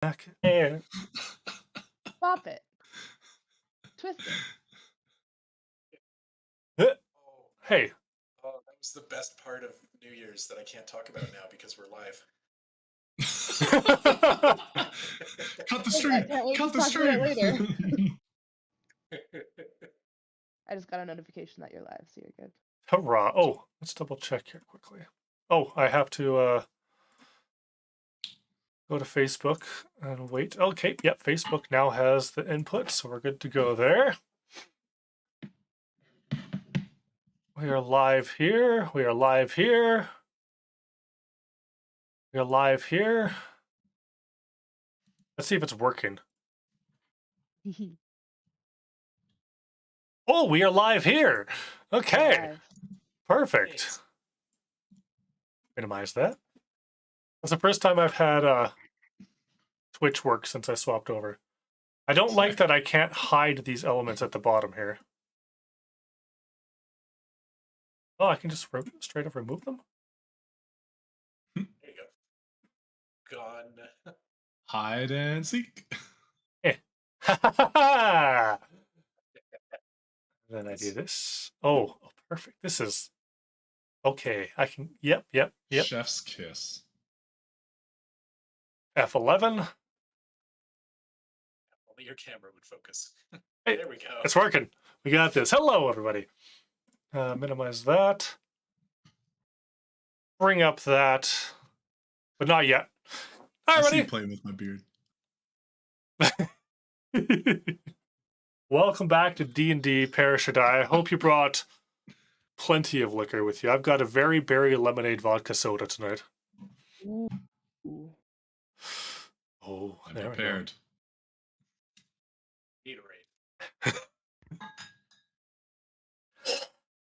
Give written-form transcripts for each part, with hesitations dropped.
Back air. Pop it. Twist it. Hey. Oh, that was the best part of New Year's that I can't talk about now because we're live. Cut the stream. Cut the stream. Later. I just got a notification that you're live, so you're good. Hurrah. Oh, let's double check here quickly. Oh, I have to go to Facebook and wait. Okay, yep, Facebook now has the input, so we're good to go there. We are live here. We are live here. We are live here. Let's see if it's working. Oh, we are live here. Okay. Live. Perfect. Nice. Minimize that. That's the first time I've had Twitch work since I swapped over. I don't like that I can't hide these elements at the bottom here. Oh, I can just straight up remove them? There you go. Gone. Hide and seek. Eh. Then I do this. Oh, perfect. This is okay. I can. Yep. Chef's kiss. F11. Only your camera would focus. Hey, there we go. it's working. We got this. Hello, everybody. Minimize that. Bring up that, but not yet. Hi, I see you everybody. playing with my beard. Welcome back to D&D Perish. I hope you brought plenty of liquor with you. I've got a very berry lemonade vodka soda tonight. Ooh. Oh, I'm there we go. prepared. Gatorade.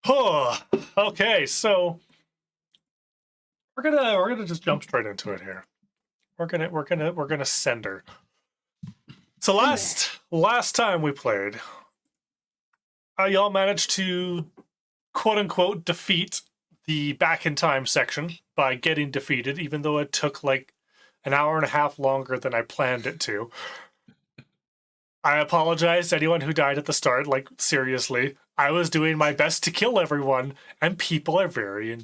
Oh, okay, so we're gonna just jump straight into it here. We're gonna send her. So last time we played, y'all managed to quote unquote defeat the back in time section by getting defeated, even though it took like an hour and a half longer than I planned it to. I apologize to anyone who died at the start. Like, seriously, I was doing my best to kill everyone, and people are very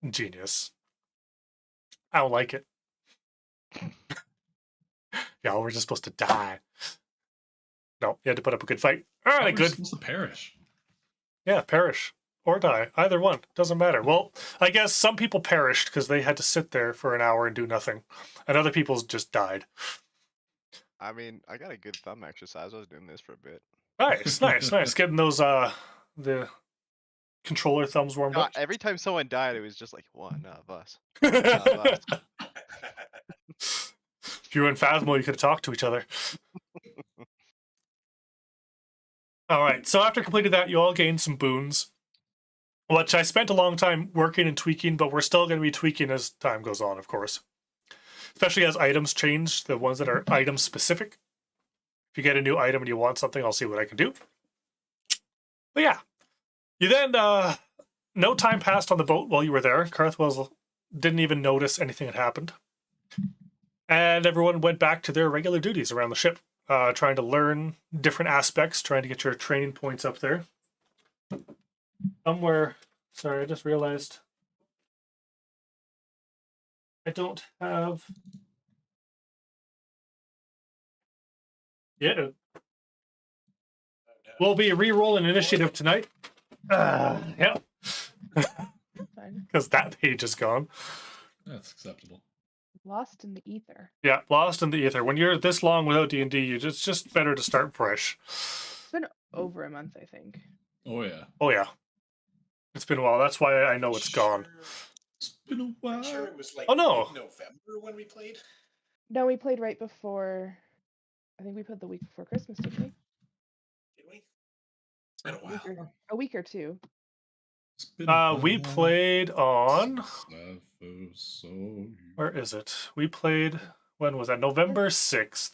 ingenious. I don't like it. Y'all were just supposed to die. No, you had to put up a good fight. All right, good. Supposed to perish. Yeah, perish or die. Either one. Doesn't matter. Well, I guess some people perished because they had to sit there for an hour and do nothing. And other people just died. I mean, I got a good thumb exercise. I was doing this for a bit. Nice. Getting those, the controller thumbs warmed up. Every time someone died, it was just like, one of us. If you were in Phasmo, you could have talked to each other. All right, so after completing that, you all gained some boons, which I spent a long time working and tweaking, but we're still going to be tweaking as time goes on, of course. Especially as items change, the ones that are item specific. If you get a new item and you want something, I'll see what I can do. But yeah, you then, no time passed on the boat while you were there. Carthwell didn't even notice anything had happened. And everyone went back to their regular duties around the ship, trying to learn different aspects, trying to get your training points up there. Somewhere, sorry, I just realized I don't have... Yeah. We'll be re-rolling initiative tonight. Yeah. Because that page is gone. That's acceptable. Lost in the ether. Yeah, lost in the ether. When you're this long without D&D, it's just better to start fresh. It's been over a month, I think. Oh yeah. Oh yeah. It's been a while. That's why I know it's gone. It's been a while. I'm sure it was like Oh, no. November when we played. No, we played right before. I think we played the week before Christmas, didn't we? Did we? It's been a while. A week or two. It's been a We while. played on... So Where is it? We played... When was that? November 6th.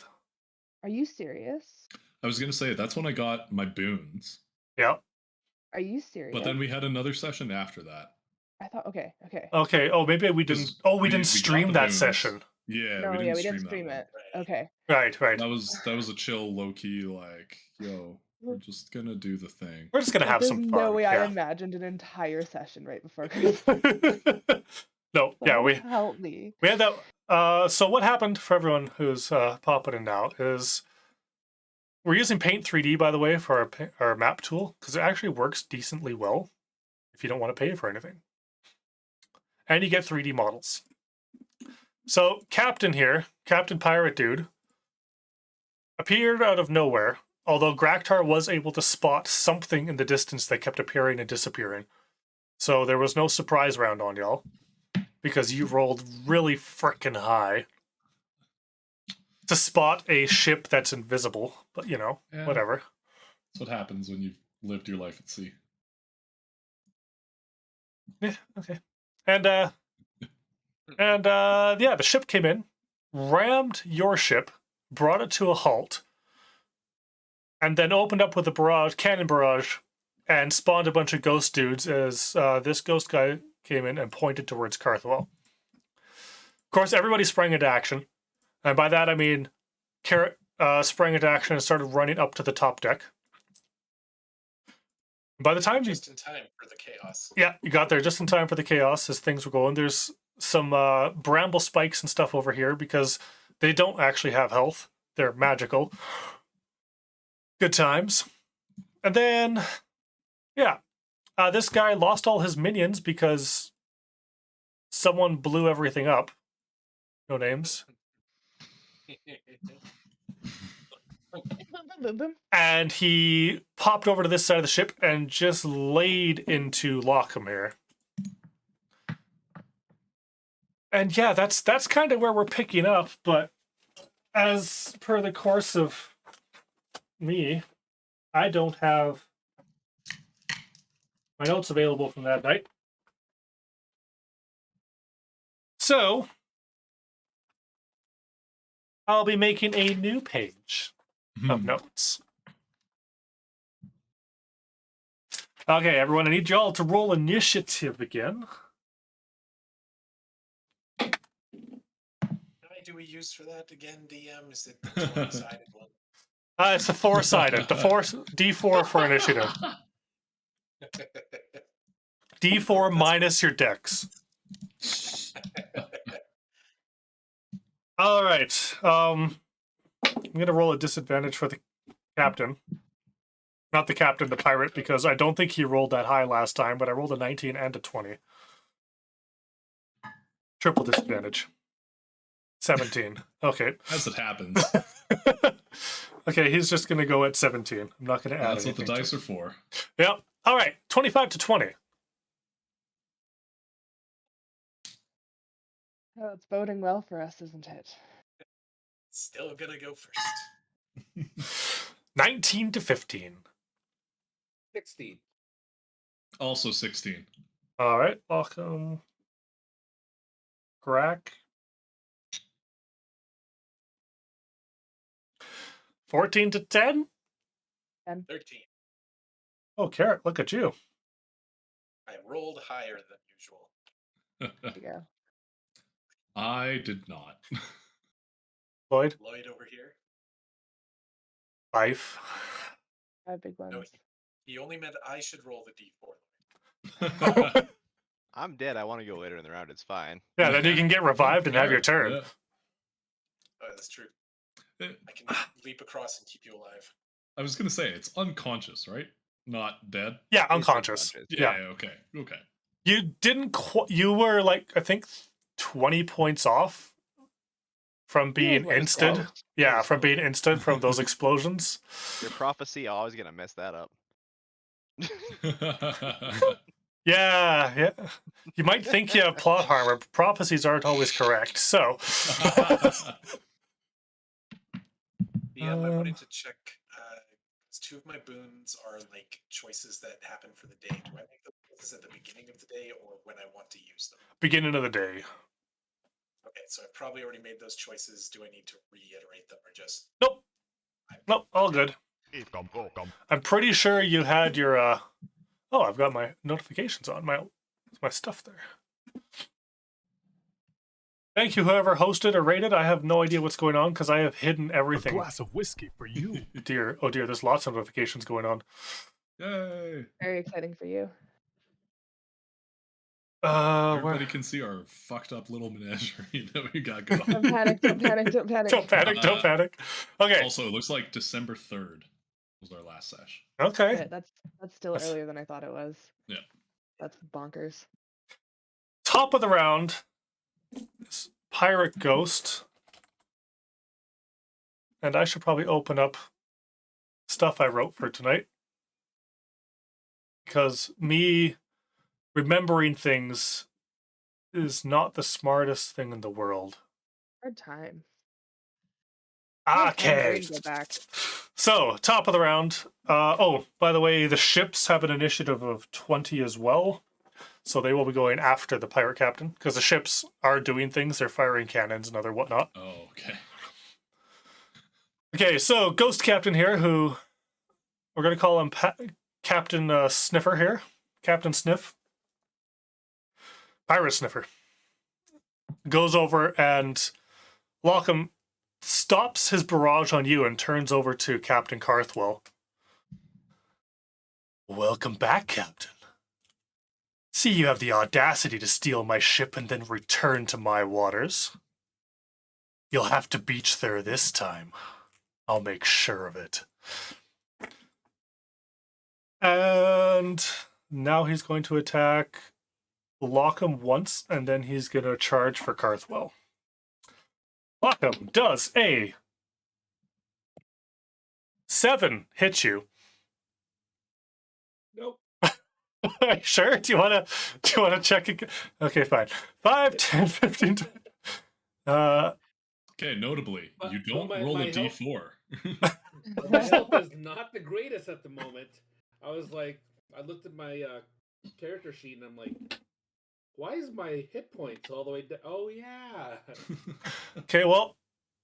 Are you serious? I was gonna say that's when I got my boons. Yeah. Are you serious? But then we had another session after that. I thought, okay. Okay. Oh, maybe we didn't... Oh, we didn't got stream the that boons. session. Yeah, No, we yeah, didn't we didn't stream that stream one. it. Right. Okay. Right. That was a chill, low key, like, yo, we're just gonna do the thing. We're just gonna have There's some no fun. way I Yeah. imagined an entire session right before Christmas. No, yeah, So we help me. had that. So what happened for everyone who's popping in now is we're using Paint 3D, by the way, for our map tool because it actually works decently well if you don't want to pay for anything, and you get 3D models. So Captain here, Captain Pirate Dude, appeared out of nowhere. Although Graktar was able to spot something in the distance that kept appearing and disappearing, so there was no surprise round on y'all because you rolled really frickin' high to spot a ship that's invisible, but Yeah. whatever. That's what happens when you've lived your life at sea. Yeah, okay. And yeah, the ship came in, rammed your ship, brought it to a halt, and then opened up with a cannon barrage, and spawned a bunch of ghost dudes as this ghost guy came in and pointed towards Carthwell. Of course, everybody sprang into action, and by that I mean Carrot sprang into action and started running up to the top deck. By the time Just in time for the chaos. you got there just in time for the chaos as things were going. There's some bramble spikes and stuff over here because they don't actually have health. They're magical. Good times. And then, yeah, this guy lost all his minions because someone blew everything up. No names. And he popped over to this side of the ship and just laid into Lockham here. And yeah, that's kind of where we're picking up, but as per the course of me, I don't have my notes available from that night. So I'll be making a new page of notes. Okay, everyone, I need y'all to roll initiative again. How many do we use for that again, DM? Is it the 20-sided one? It's the 4-sided. The D4 for initiative. D4 minus your dex. All right. I'm gonna roll a disadvantage for the captain. Not the captain, the pirate, because I don't think he rolled that high last time, but I rolled a 19 and a 20. Triple disadvantage. 17. Okay. As it happens. Okay, he's just gonna go at 17. I'm not gonna add That's what the anything to dice it. are for. Yep. All right. 25 to 20. Oh, it's boding well for us, isn't it? Still gonna go first. 19 to 15. 16. Also 16. All right. Welcome. Crack. 14 to 10. 13. Oh, Carrot, look at you. I rolled higher than usual. There you go. I did not. Lloyd, Lloyd over here. life. 5 big ones. No, he only meant I should roll the D4. I'm dead. I want to go later in the round. It's fine. Yeah, then you can get revived and have your turn. Yeah. Oh, that's true. Uh, I can leap across and keep you alive. I was gonna say it's unconscious, right? Not dead. Yeah, He's unconscious. unconscious. Yeah. Okay. Okay. You didn't you were like, I think 20 points off from being like instant. close. Yeah, It was from being instant from those explosions. Your prophecy, always gonna mess that up. Yeah. You might think you have plot armor, but prophecies aren't always correct. So, DM, I wanted to check. 'Cause 2 of my boons are like choices that happen for the day. Do I make those choices at the beginning of the day or when I want to use them? beginning of the day. Okay, so I've probably already made those choices. Do I need to reiterate them or just? Nope. Nope, all good. I'm pretty sure you had your oh, I've got my notifications on my stuff there. Thank you, whoever hosted or rated. I have no idea what's going on because I have hidden A everything. glass of whiskey for you. Dear, oh dear, there's lots of notifications going on. Yay! Very exciting for you. Everybody Where? can see our fucked up little menagerie that we got going. Don't panic, don't panic, don't panic. Don't panic, don't panic. Okay. Also, it looks like December 3rd was our last sesh. Okay. Shit, that's still That's- earlier than I thought it was. Yeah. That's bonkers. Top of the round is Pirate Ghost. And I should probably open up stuff I wrote for tonight. Because me remembering things is not the smartest thing in the world. Hard time. I have time Okay. to go back. So, top of the round. Oh, by the way, the ships have an initiative of 20 as well. So they will be going after the pirate captain. Because the ships are doing things. They're firing cannons and other whatnot. Oh, okay. Okay, so Ghost Captain here, who we're going to call him Captain Sniffer here. Captain Sniff. Pirate Sniffer. Goes over and Lockham stops his barrage on you and turns over to Captain Carthwell. Welcome back, Captain. See, you have the audacity to steal my ship and then return to my waters. You'll have to beach there this time. I'll make sure of it. And now he's going to attack Lockham once, and then he's going to charge for Carthwell. Lockham does a 7 hit you. Nope. Are you sure? Do you want to check it? Okay, fine. 5, 10, 15, 20. Okay, notably, But- you but don't my- roll my a health- d4. But my health is not the greatest at the moment. I was like, I looked at my character sheet and I'm like, why is my hit points all the way down? Oh yeah. Okay, well,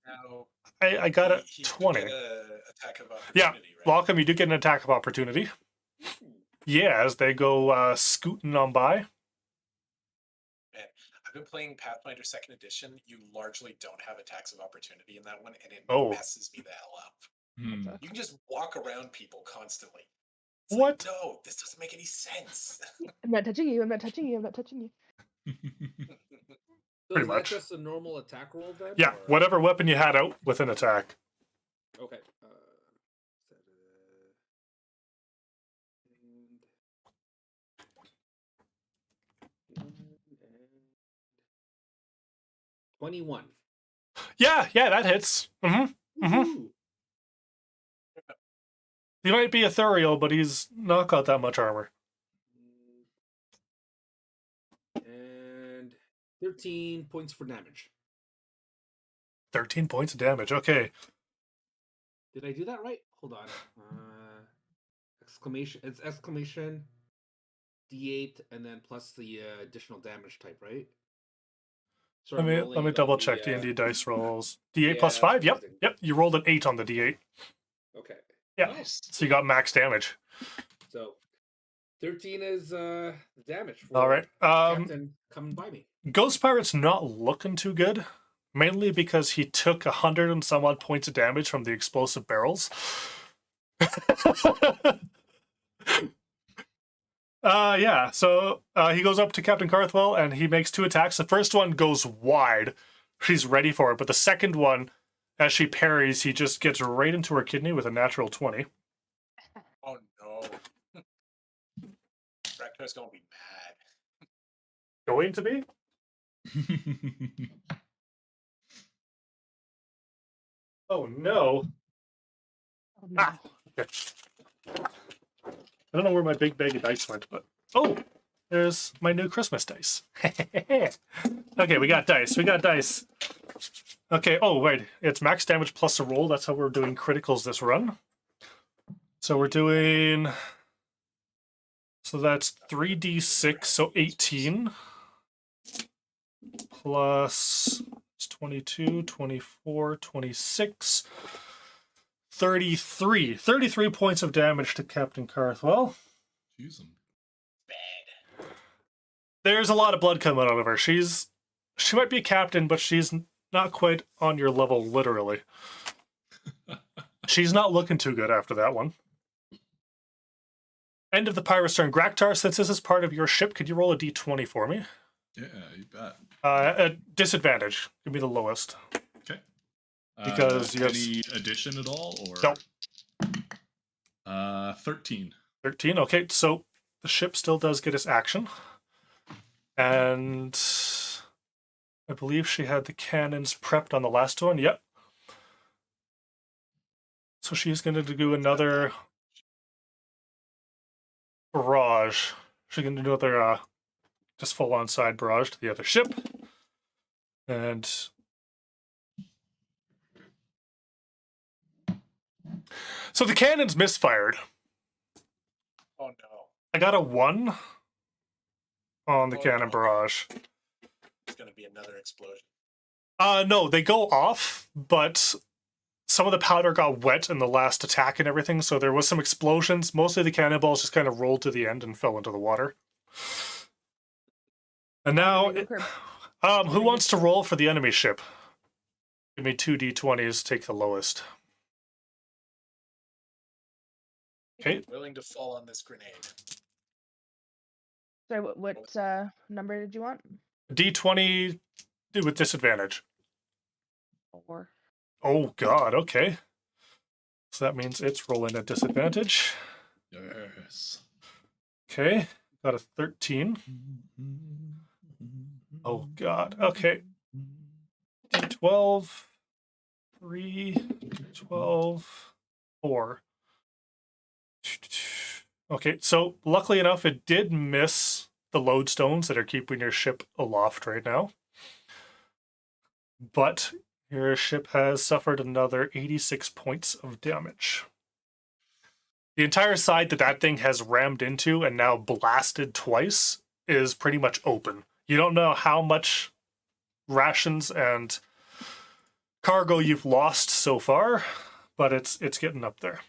Now, I got a he could 20. get a attack of Yeah, opportunity, right? Lockham, you do get an attack of opportunity. Yeah, as they go scooting on by. I've been playing Pathfinder 2nd Edition. You largely don't have attacks of opportunity in that one, and it Oh. messes me the hell up. Hmm. You can just walk around people constantly. It's What? Like, no, this doesn't make any sense. I'm not touching you, I'm not touching you, I'm not touching you. So Pretty is that much. just a normal attack roll then? Yeah, or- whatever weapon you had out with an attack. Okay. And 21. Yeah, that hits. Mm-hmm. Woohoo! He might be ethereal, but he's not got that much armor. And 13 points for damage. 13 points of damage. Okay. Did I do that right? Hold on. Exclamation. It's exclamation, D8, and then plus the additional damage type, right? So Let I'm me rolling double on check the, D&D dice rolls. D8 yeah, plus 5? Yep. that's what I was Yep. You rolled an 8 on the D8. Okay. Yeah. Nice. So you got max damage. So 13 is damage. For All right. Captain coming by me. Ghost Pirate's not looking too good. Mainly because he took 100 and some odd points of damage from the explosive barrels. Yeah, so he goes up to Captain Carthwell and he makes 2 attacks. The first one goes wide. She's ready for it. But the second one, as she parries, he just gets right into her kidney with a natural 20. Oh no. Rector's gonna be mad. Going to be? Oh no. Oh, no. Ah. Okay. I don't know where my big bag of dice went, but oh, there's my new Christmas dice. Okay, we got dice. Okay, oh wait, it's max damage plus a roll. That's how we're doing criticals this run. So we're doing, so that's 3d6, so 18 plus 22, 24, 26, 33. 33 points of damage to Captain Carthwell. Jeez. There's a lot of blood coming out of her. She's she might be a captain, but she's not quite on your level, literally. She's not looking too good after that one. End of the pirate's turn. Graktar, since this is part of your ship, could you roll a d20 for me? Yeah, you bet. At disadvantage. Give me the lowest. Okay. Because you have any addition at all, or Nope. 13. 13. Okay, so the ship still does get its action. And I believe she had the cannons prepped on the last one. Yep. So she's going to do another barrage. She's going to do another just full-on side barrage to the other ship. And so the cannons misfired. Oh no. I got a 1 on the Oh, cannon no. barrage. It's gonna be another explosion. No, they go off, but some of the powder got wet in the last attack and everything, so there was some explosions. Mostly the cannonballs just kind of rolled to the end and fell into the water. And now, who wants to roll for the enemy ship? Give me 2 d20s, take the lowest. Okay. Willing to fall on this grenade. Sorry, what number did you want? D20 with disadvantage. 4. Oh god, okay. So that means it's rolling at disadvantage. Yes. Okay, got a 13. Oh god, okay. D12, 3, D12, 4. Okay, so luckily enough, it did miss the lodestones that are keeping your ship aloft right now. But your ship has suffered another 86 points of damage. The entire side that thing has rammed into and now blasted twice is pretty much open. You don't know how much rations and cargo you've lost so far, but it's getting up there.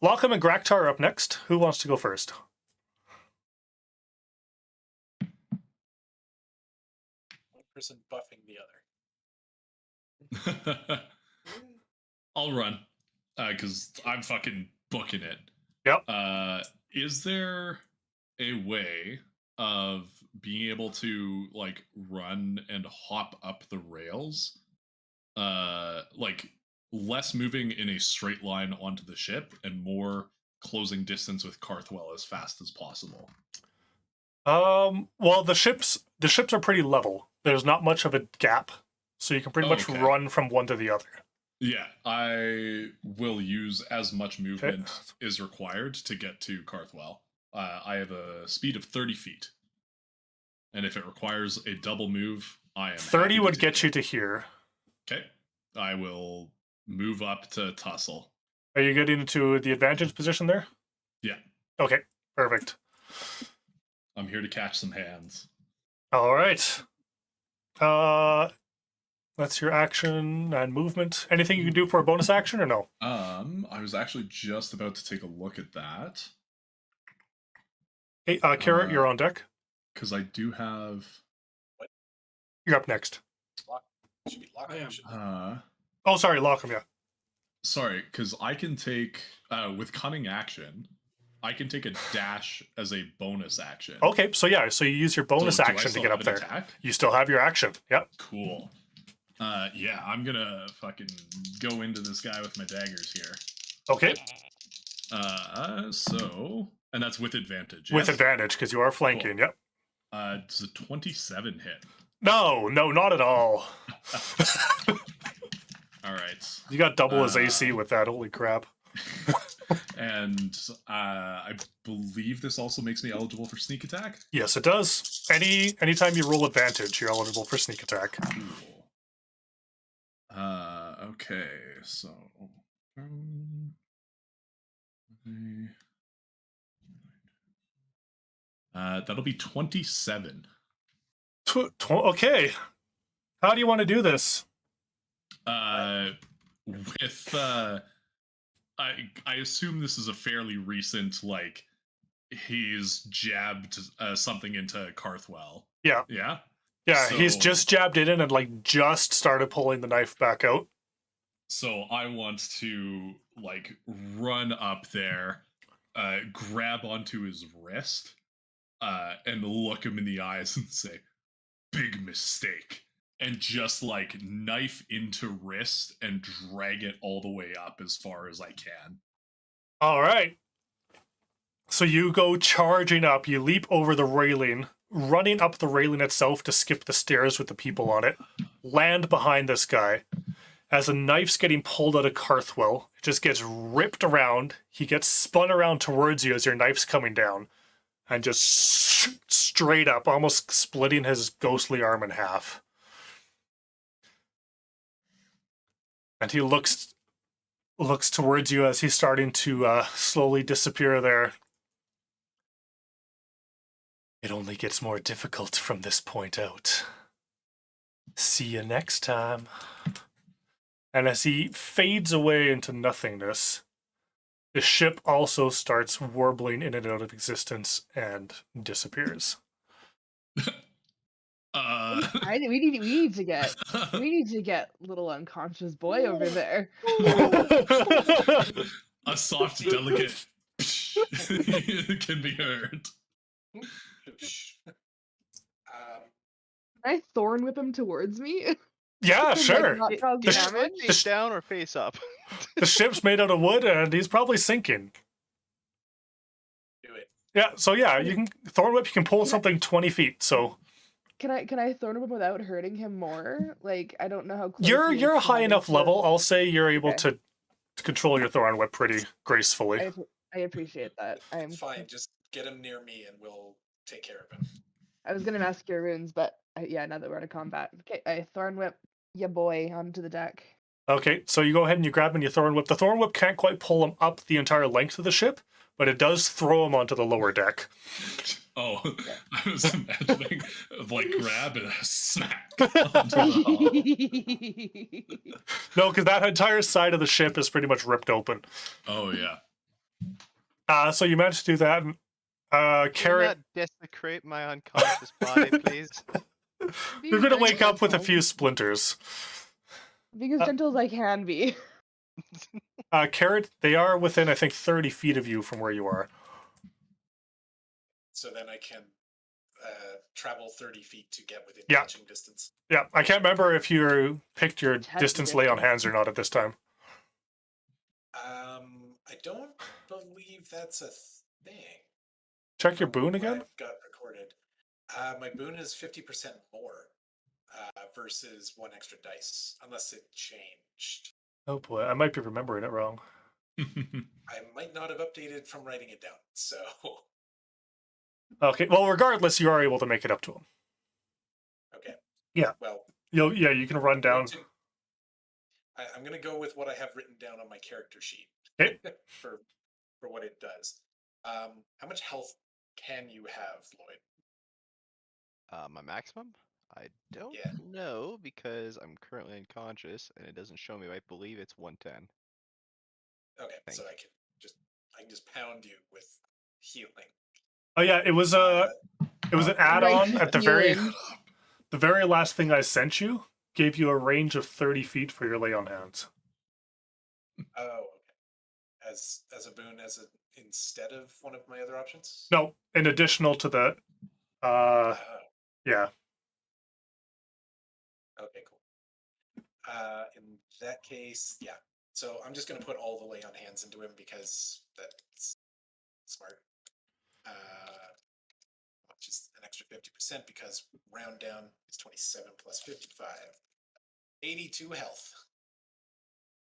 Lockham and Graktar are up next. Who wants to go first? One person buffing the other. I'll run because I'm fucking booking it. Yep. Is there a way of being able to like run and hop up the rails? Like less moving in a straight line onto the ship and more closing distance with Carthwell as fast as possible. Well, the ships are pretty level. There's not much of a gap, so you can pretty much run from one to the other. Yeah, I will use as much movement is required to get to Carthwell. I have a speed of 30 feet. And if it requires a double move, I am 30 would get you to here. Okay. I will move up to Tussle. Are you getting into the advantage position there? Yeah. Okay, perfect. I'm here to catch some hands. All right. That's your action and movement. Anything you can do for a bonus action or no? I was actually just about to take a look at that. Hey, Kara, you're on deck. Because I do have... You're up next. Should be locked. I am. Oh, sorry, Lockham, yeah. Sorry, because I can take, with cunning action, I can take a dash as a bonus action. Okay, so yeah, so you use your bonus action to get up there. Attack? You still have your action. Yep. Cool. Yeah, I'm gonna fucking go into this guy with my daggers here. Okay. So, and that's with advantage. With yes? advantage, because you are flanking, Cool. yep. It's a 27 hit. No, not at all. All right. You got double his AC with that, holy crap. And I believe this also makes me eligible for sneak attack. Yes, it does. Anytime you roll advantage, you're eligible for sneak attack. Cool. Okay, so that'll be 27. Okay. How do you want to do this? With I assume this is a fairly recent, like, he's jabbed something into Carthwell. Yeah. Yeah? Yeah, he's So- just jabbed it in and like just started pulling the knife back out. So I want to like run up there, grab onto his wrist, and look him in the eyes and say, "Big mistake," and just like knife into wrist and drag it all the way up as far as I can. All right. So you go charging up, you leap over the railing, running up the railing itself to skip the stairs with the people on it, land behind this guy. As the knife's getting pulled out of Carthwell, it just gets ripped around. He gets spun around towards you as your knife's coming down, and just straight up, almost splitting his ghostly arm in half. And he looks towards you as he's starting to slowly disappear there. It only gets more difficult from this point out. See you next time. And as he fades away into nothingness, the ship also starts warbling in and out of existence and disappears. We need to get little unconscious boy over there. A soft, delicate can be heard. Can I thorn whip him towards me? Yeah, sure. Not cause The sh- damage? Face down or face up? The ship's made out of wood and he's probably sinking. Do it. Yeah, so yeah, you can thorn whip, you can pull something 20 feet, so Can I thorn whip him without hurting him more? Like, I don't know how close you're he is a to high having enough to- level. I'll say you're able Okay. to control your thorn whip pretty gracefully. I appreciate that. Fine, just get him near me and we'll take care of him. I was gonna mask your runes, but yeah, now that we're out of combat. Okay, I thorn whip ya boy onto the deck. Okay, so you go ahead and you grab him and you thorn whip. The thorn whip can't quite pull him up the entire length of the ship, but it does throw him onto the lower deck. Oh, I was imagining like grab and a smack. Onto the hull. No, because that entire side of the ship is pretty much ripped open. Oh yeah. So you managed to do that. And, Can you Carrot, not desecrate my unconscious body, please? you're going to wake up with a few splinters. Being as gentle as I can be. Carrot, they are within, I think, 30 feet of you from where you are. So then I can travel 30 feet to get within Yeah. touching distance. Yeah, I can't remember if you picked your Touch distance lay on hands or not at this time. I don't believe that's a thing. Check your boon What again. I've got recorded. My boon is 50% more versus one extra dice, unless it changed. Oh boy, I might be remembering it wrong. I might not have updated from writing it down. So Okay, well, regardless, you are able to make it up to him. okay. Yeah. Well, You can run down. I'm going to go with what I have written down on my character sheet Okay. for what it does. How much health can you have, Lloyd? My maximum? I don't Yeah. know because I'm currently unconscious and it doesn't show me. I believe it's 110. Okay, Thank so you. I can just pound you with healing. Oh yeah, it was an add-on at the very last thing I sent you. Gave you a range of 30 feet for your lay on hands. Oh, okay. As a boon, instead of one of my other options. No, in additional to the, Oh, yeah. okay, cool. In that case, yeah. So I'm just gonna put all the lay on hands into him because that's smart. Just an extra 50% because round down is 27 plus 55. 82 health.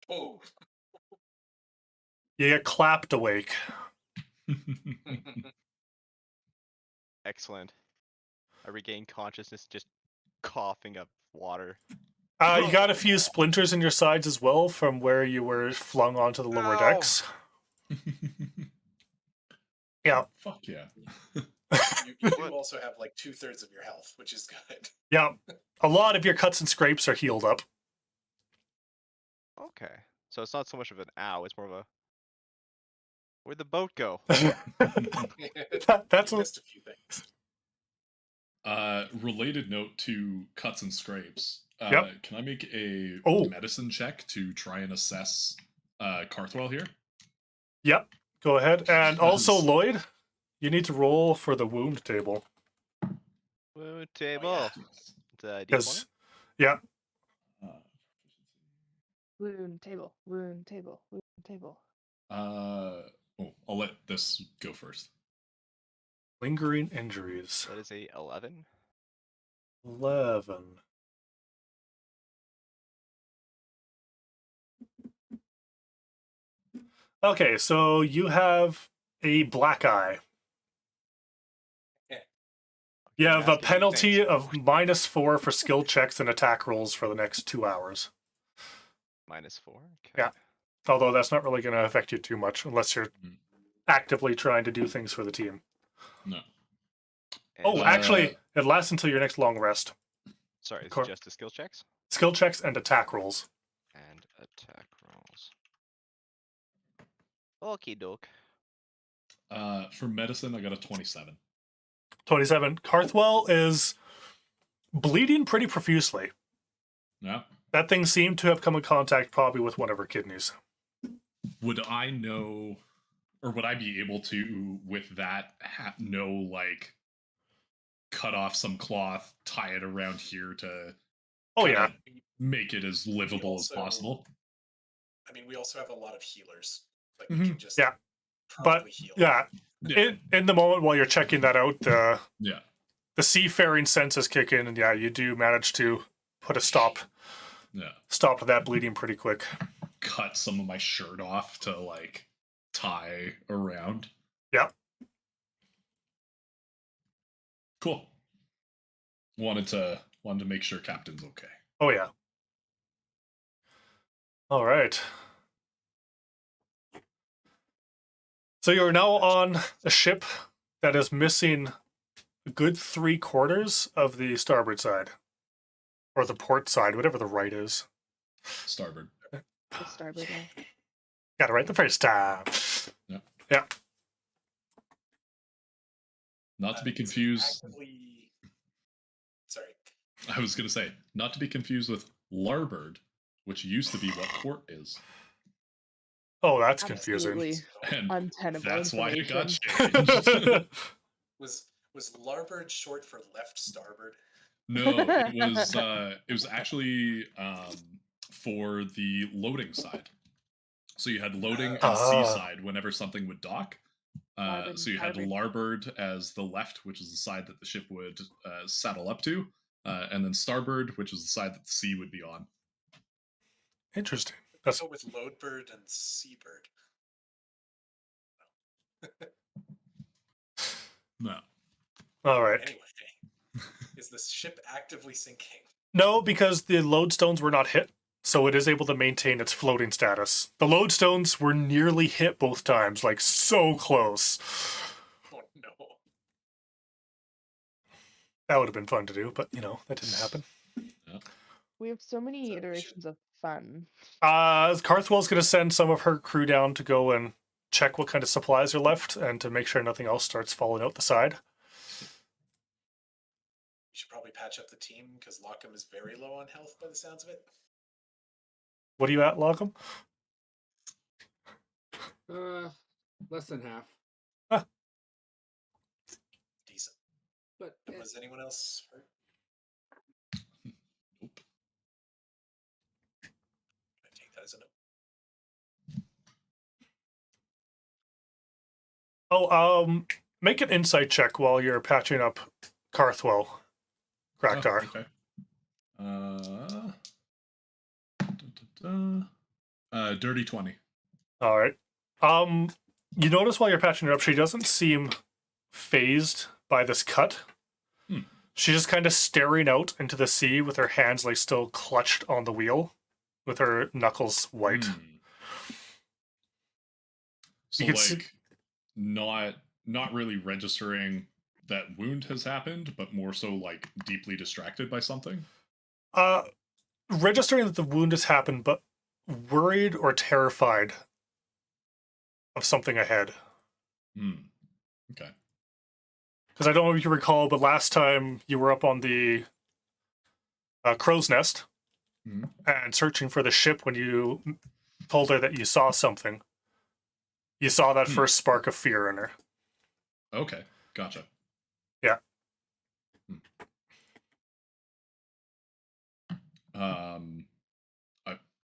Oh. You get clapped awake. Excellent. I regain consciousness just coughing up water. You got a few splinters in your sides as well from where you were flung onto the lower Ow. decks. Yeah. Fuck yeah. You do also have like 2/3 of your health, which is good. Yeah. A lot of your cuts and scrapes are healed up. Okay. So it's not so much of an ow, it's more of a where'd the boat go? That's You what, missed a few things. Related note to cuts and scrapes. Yep. Can I make a Oh. medicine check to try and assess Carthwell here? Yep. Go ahead. And also, Yes. Lloyd, you need to roll for the wound table. Wound table. yeah. It's a D20. Because, yeah. Wound table. Wound table. Wound table. I'll let this go first. Lingering injuries. That is a 11. 11. Okay, so you have a black eye. You have a Nasty penalty things. of -4 for skill checks and attack rolls for the next 2 hours. -4. Okay. Yeah. Although that's not really going to affect you too much unless you're Mhm. actively trying to do things for the team. No. Oh, And, actually, it lasts until your next long rest. sorry, is cor- it just the skill checks? Skill checks and attack rolls. And attack rolls. Okie doke. For medicine, I got a 27. 27. Carthwell is bleeding pretty profusely. Yeah. That thing seemed to have come in contact probably with one of her kidneys. Would I know, or would I be able to, with that, know, like, cut off some cloth, tie it around here to Oh, kinda yeah. make it as livable as also- possible? I mean, we also have a lot of healers. Like, we Mhm. can just Yeah. probably But, heal. yeah, Yeah. in the moment while you're checking that out, Yeah. the seafaring senses kick in, and yeah, you do manage to put a stop Yeah. to that bleeding pretty quick. Cut some of my shirt off to, like, tie around. Yep. Cool. Wanted to make sure Captain's okay. Oh, yeah. All right. So you're now on a ship that is missing a good 3/4 of the starboard side. Or the port side, whatever the right is. Starboard. The starboard now. Got it right the first time. Yeah. Yeah. Not to be Is it confused. actively... Sorry. I was going to say, not to be confused with larboard, which used to be what port is. Oh, that's confusing. Absolutely And untenable that's why it got information. changed. Was larboard short for left starboard? No, it was actually for the loading side. So you had loading and Ah. seaside whenever something would dock. Larboard So you and had starboard. larboard as the left, which is the side that the ship would saddle up to, and then starboard, which is the side that the sea would be on. Interesting. Let's go with loadbird and seabird. No. All right. Anyway, is the ship actively sinking? No, because the lodestones were not hit, so it is able to maintain its floating status. The lodestones were nearly hit both times, like so close. Oh no. That would have been fun to do, but you know, that didn't happen. We have so many So we should- iterations of fun. Carthwell's going to send some of her crew down to go and check what kind of supplies are left and to make sure nothing else starts falling out the side. We should probably patch up the team because Lockham is very low on health by the sounds of it. What are you at, Lockham? Less than half. Decent. But Was anyone else hurt? Nope. I take that as a no. Oh, make an insight check while you're patching up Carthwell, Graktar. Oh, okay. Dirty 20. All right. You notice while you're patching her up, she doesn't seem phased by this cut. She's just kind of staring out into the sea with her hands like still clutched on the wheel, with her knuckles white. So You can like see- not really registering that wound has happened, but more so like deeply distracted by something. Registering that the wound has happened, but worried or terrified of something ahead. Okay. Because I don't know if you recall, but last time you were up on the crow's nest Mhm. and searching for the ship when you told her that you saw something. You saw that first spark of fear in her. Okay, gotcha. Yeah. It's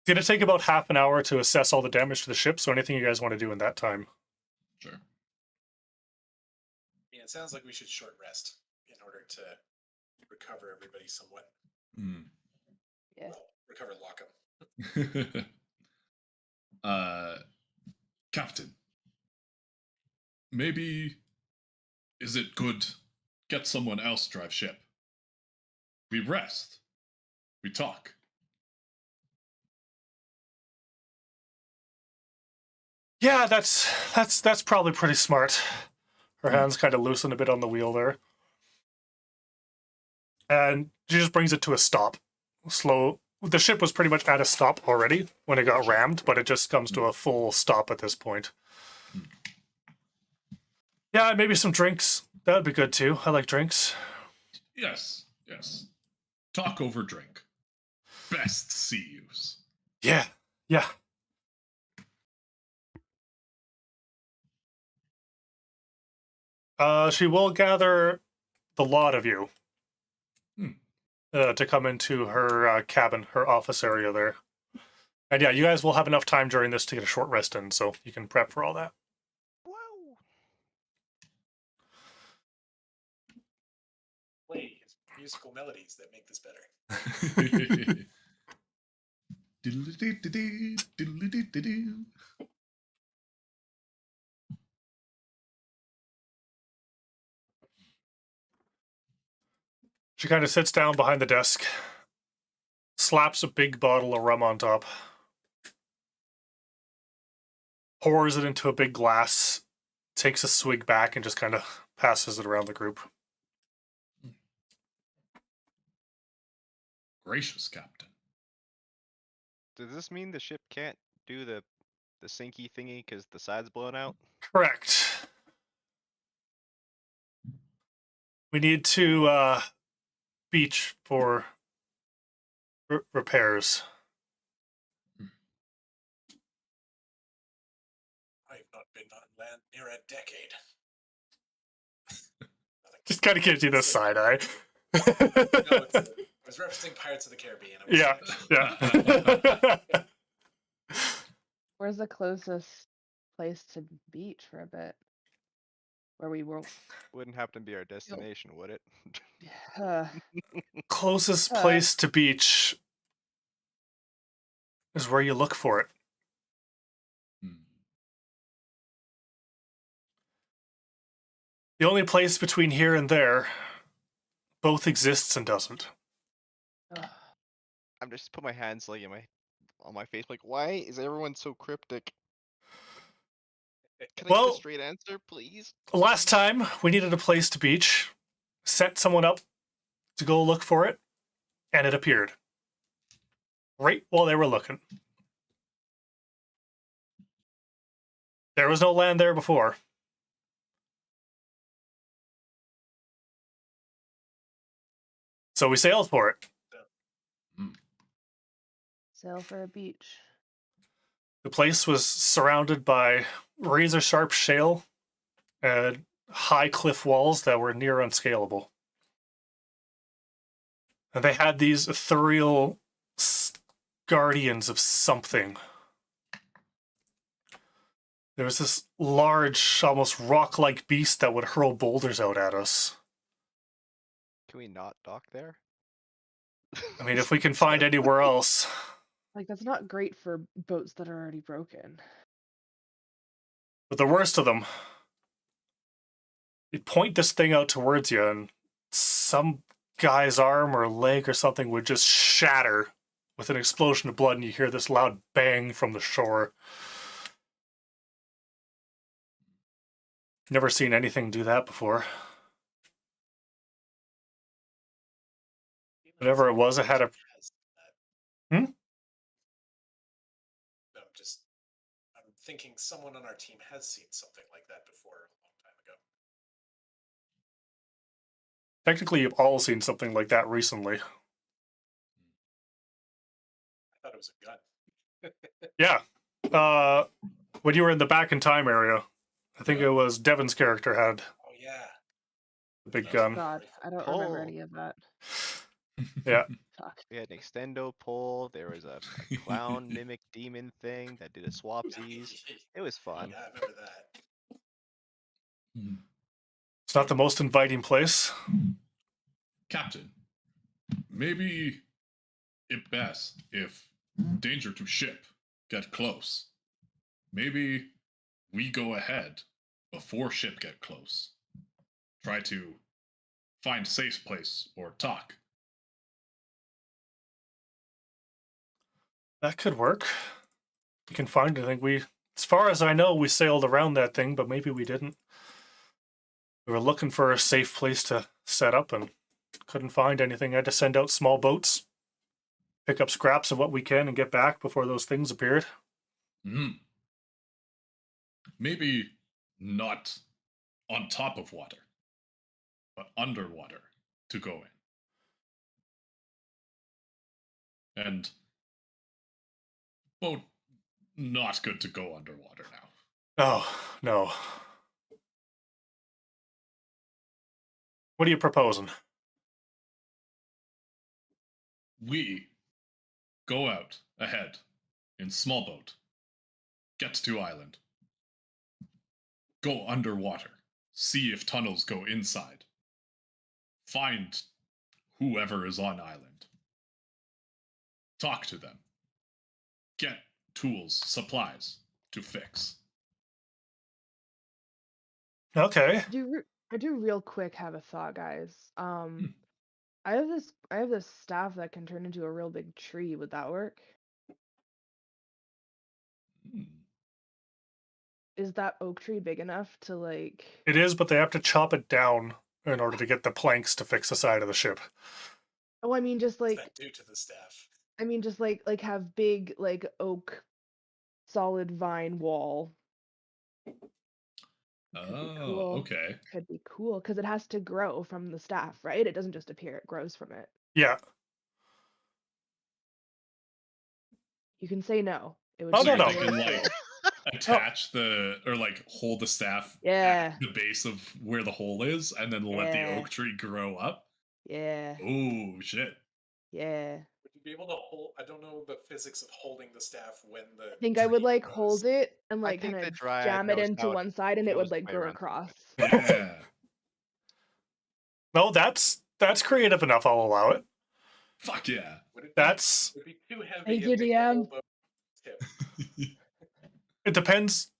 going to take about half an hour to assess all the damage to the ship, so anything you guys want to do in that time. Sure. Yeah, it sounds like we should short rest in order to recover everybody somewhat. Yeah. Well, recover Lockham. Captain, maybe is it good get someone else drive ship? We rest. We talk. Yeah, that's probably pretty smart. Her hands kind of loosen a bit on the wheel there. And she just brings it to a stop. Slow. The ship was pretty much at a stop already when it got rammed, but it just comes to a full stop at this point. Yeah, maybe some drinks. That would be good too. I like drinks. Yes, yes. Talk over drink. Best see yous. Yeah, yeah. She will gather the lot of you to come into her cabin, her office area there. And yeah, you guys will have enough time during this to get a short rest in, so you can prep for all that. Whoa! Play his musical melodies that make this better. Diddle-dee-dee-dee, diddle-dee-dee-dee. She kind of sits down behind the desk, slaps a big bottle of rum on top, pours it into a big glass, takes a swig back, and just kind of passes it around the group. Gracious captain. Does this mean the ship can't do the sinky thingy because the side's blown out? Correct. We need to beach for repairs. I've not been on land near a decade. Just kind of gives you this side eye. No, I was referencing Pirates of the Caribbean. It wasn't Yeah, actually. yeah. Where's the closest place to beach for a bit? Where we won't. Wouldn't happen to be our destination, would it? Closest place to beach is where you look for it. The only place between here and there both exists and doesn't. I'm just put my hands like on my face, like, why is everyone so cryptic? Can I get a Well, straight answer, please? last time we needed a place to beach, sent someone up to go look for it, and it appeared. Right while they were looking. There was no land there before. So we sailed for it. Sail for a beach. The place was surrounded by razor sharp shale and high cliff walls that were near unscalable. And they had these ethereal guardians of something. There was this large, almost rock-like beast that would hurl boulders out at us. Can we not dock there? I mean, if we can find anywhere else. Like, that's not great for boats that are already broken. But the worst of them, you'd point this thing out towards you, and some guy's arm or leg or something would just shatter with an explosion of blood, and you hear this loud bang from the shore. Never seen anything do that before. Whatever it was, it had a... I'm thinking someone on our team has seen something like that before a long time ago. Technically, you've all seen something like that recently. I thought it was a gun. Yeah. When you were in the back in time area, I think Yeah. it was Devin's character had Oh yeah. the big That's gun. God, I don't remember Pole. any of that. Yeah. Fuck. We had an extendo pole. There was a clown mimic demon thing that did a swapsies. It was fun. Yeah, I remember that. Hmm. It's not the most inviting place. Captain, maybe it best if danger to ship get close. Maybe we go ahead before ship get close. Try to find safe place or talk. That could work. We can find it. I think as far as I know, we sailed around that thing, but maybe we didn't. We were looking for a safe place to set up and couldn't find anything. I had to send out small boats, pick up scraps of what we can, and get back before those things appeared. Hmm. Maybe not on top of water, but underwater to go in. And boat not good to go underwater now. Oh, no. What are you proposing? We go out ahead in small boat, get to island, go underwater, see if tunnels go inside, find whoever is on island, talk to them, get tools, supplies to fix. Okay. I do real quick have a thought, guys. Hmm. I have this staff that can turn into a real big tree. Would that work? Hmm. Is that oak tree big enough to like? It is, but they have to chop it down in order to get the planks to fix the side of the ship. Oh, I mean, just What's like, that do to the staff? I mean, just like have big like oak, solid vine wall. Could be Oh, cool. okay. Could be cool because it has to grow from the staff, right? It doesn't just appear; it grows from it. Yeah. You can say no. It would Oh, be no, no. very Thinking, like, cool. attach the or like hold the staff Yeah. at the base of where the hole is and then let the Yeah. oak tree grow up. Yeah. Oh shit. Yeah. Would you be able to hold? I don't know the physics of holding the staff when the. I think I would tree like grows. hold it and I like think kind the of dryad jam it knows into how one side and it knows would like way grow around across. Yeah. No, that's creative enough. I'll allow it. Fuck yeah. Would it be, That's would it be too heavy Thank and you, make the DM. whole boat tip? it depends.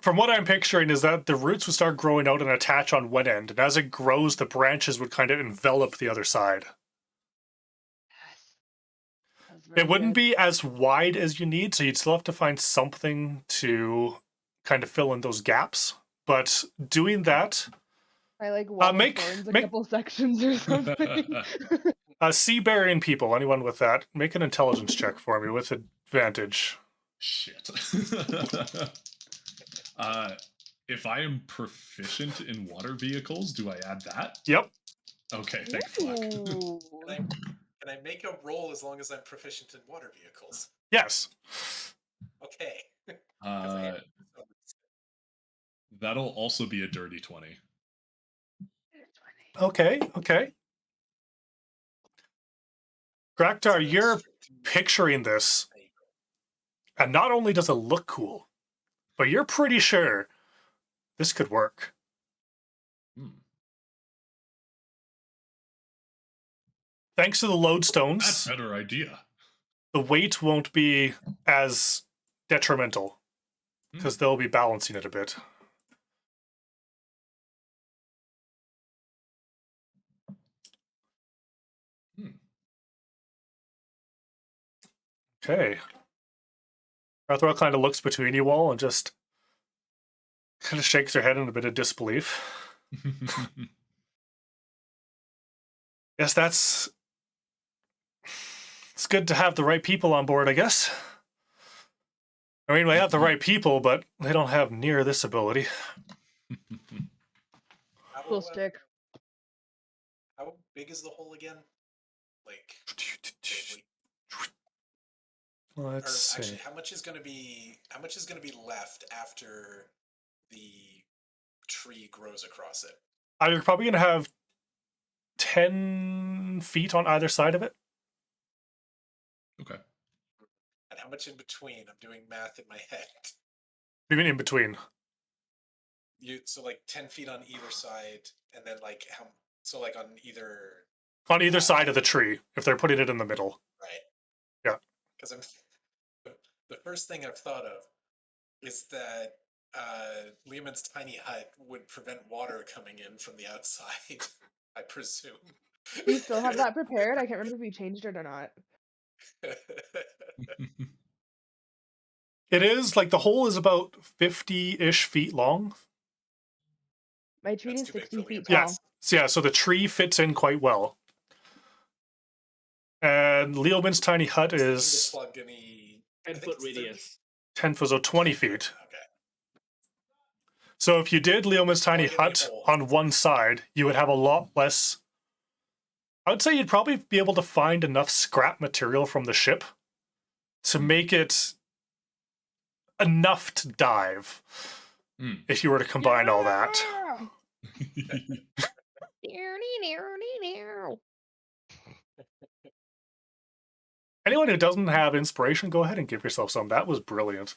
From what I'm picturing is that the roots would start growing out and attach on one end, and as it grows, the branches would kind of envelop the other side. Yes. That's very It wouldn't good. be as wide as you need, so you'd still have to find something to kind of fill in those gaps. But doing that, I like wall of make- thorns a make- couple sections or something. sea burying people, anyone with that, make an intelligence check for me with advantage. Shit. If I am proficient in water vehicles, do I add that? Yep. Okay, thank fuck. Ooh. Can I make a roll as long as I'm proficient in water vehicles? Yes. Okay. 'Cause I am for some reason. That'll also be a dirty 20. Okay. Graktar, So you're strict- picturing this, and not only does it look cool, but you're pretty sure this could work. Hmm. Thanks to the lodestones, That's a better idea. the weight won't be as detrimental because they'll be balancing it a bit. Okay. Rathwell kind of looks between you all and just kind of shakes her head in a bit of disbelief. Yes, it's good to have the right people on board, I guess. I mean, we have the right people, but they don't have near this ability. How Cool about, stick. big is the hole again? Like, wait, Let's or see. actually, how much is going to be left after the tree grows across it? You're probably going to have 10 feet on either side of it. Okay. And how much in between? I'm doing math in my head. Even in between. So like 10 feet on either side, and then like how? So like on either Side of the tree, if they're putting it in the middle. right? Yeah. Because the first thing I've thought of is that Lehman's tiny hut would prevent water coming in from the outside. I presume. Do you still have that prepared? I can't remember if you changed it or not. It is like the hole is about 50-ish feet long. My tree That's is too big 60 for feet Liam. tall. Yes. So the tree fits in quite well. And Leoman's tiny hut is plug any 10-foot radius. 10 foot, so 20 feet. Okay. So if you did Leoman's tiny Plug in the hut hole. on one side, you would have a lot less. I would say you'd probably be able to find enough scrap material from the ship to make it enough to dive if you were to combine all that. Anyone who doesn't have inspiration, go ahead and give yourself some. That was brilliant.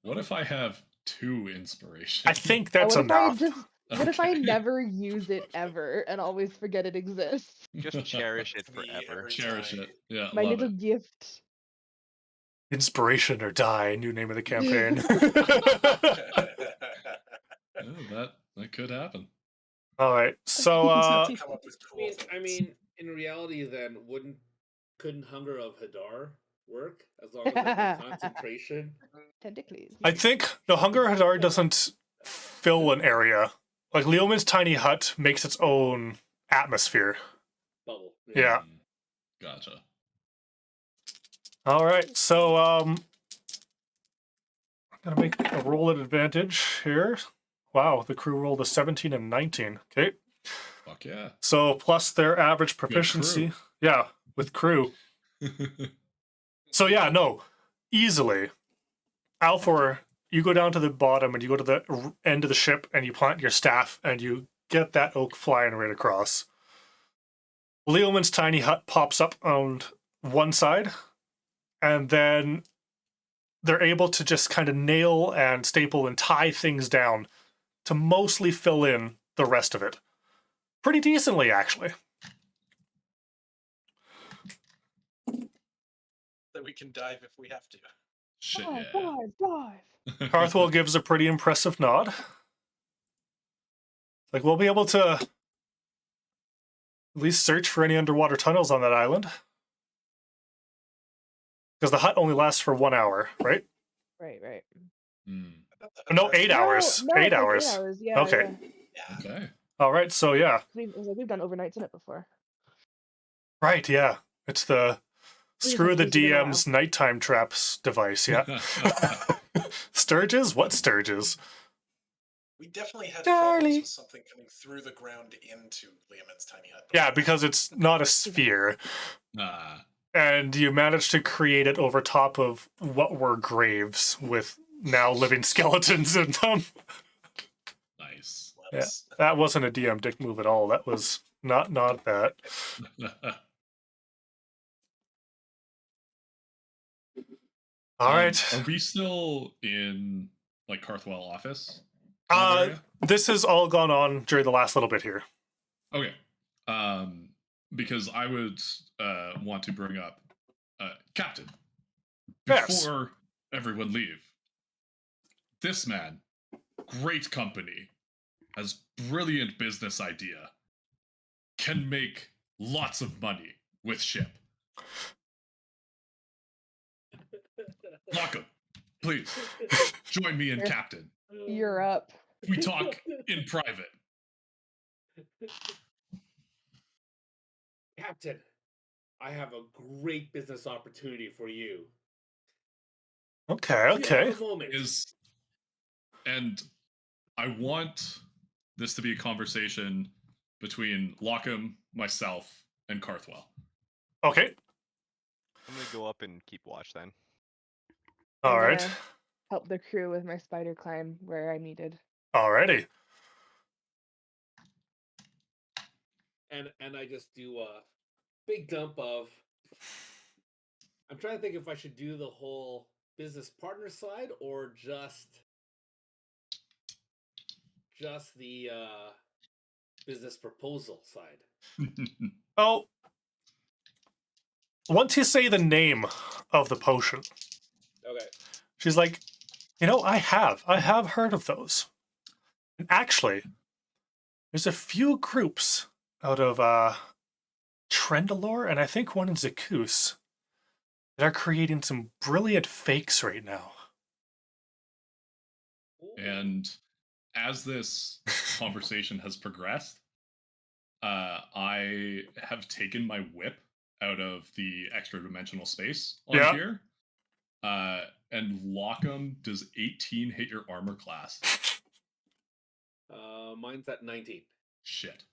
What if I have 2 inspiration? I think that's enough. What if I never use it ever and always forget it exists? Just cherish it Me forever. every Cherish time. it. Yeah, My love little it. gift. Inspiration or die, new name of the campaign. Yeah, that could happen. All right, so Come up with cool I things. mean, in reality, then couldn't Hunger of Hadar work as long as like, the concentration? Tentacles. I think the Hunger Hadar doesn't fill an area. Like Leoman's tiny hut makes its own atmosphere. Bubble. Yeah. Gotcha. All right, so I'm gonna make a roll at advantage here. Wow, the crew rolled a 17 and 19. Okay. Fuck yeah. So plus their average proficiency. Yeah, with crew. So yeah, no, easily. Alfor, you go down to the bottom and you go to the end of the ship and you plant your staff and you get that oak flying right across. Leoman's tiny hut pops up on one side, and then they're able to just kind of nail and staple and tie things down to mostly fill in the rest of it. Pretty decently, actually. That we can dive if we have to. Shit, Dive, yeah. dive. Hearthwell gives a pretty impressive nod. Like, we'll be able to at least search for any underwater tunnels on that island. Because the hut only lasts for 1 hour, right? Right. No, 8 hours. No, 8 it's like hours. 8 hours. Yeah. Okay. Yeah. Okay. All right, so yeah. We've done overnights in it before. Right, yeah. It's the We just screw have the to keep it around. DM's nighttime traps device, yeah. Sturges? What Sturges? We definitely had Charlie. problems with something coming through the ground into Liamon's tiny hut. Yeah, because it's not a sphere. And you managed to create it over top of what were graves with now living skeletons in them. Nice. Yeah, that wasn't a DM dick move at all. That was not that. All right. Are we still in like Carthwell office? This has all gone on during the last little bit here. Okay. Because I would want to bring up Captain before everyone leave. This man, great company, has brilliant business idea, can make lots of money with ship. Welcome. Please join me in Captain. You're up. We talk in private. Captain, I have a great business opportunity for you. Okay. Do you have a moment? And I want this to be a conversation between Lockham, myself, and Carthwell. Okay. I'm gonna go up and keep watch then. All I'm right. gonna help the crew with my spider climb where I'm needed. Alrighty. And I just do a big dump of. I'm trying to think if I should do the whole business partner side or just the business proposal side. Oh, once you say the name of the potion, Okay. she's like, I have heard of those. And actually, there's a few groups out of Trendalore and I think one in Zakus that are creating some brilliant fakes right now. And as this conversation has progressed, I have taken my whip out of the extra dimensional space on Yeah. here. And Lockham, does 18 hit your armor class? Mine's at 19. Shit.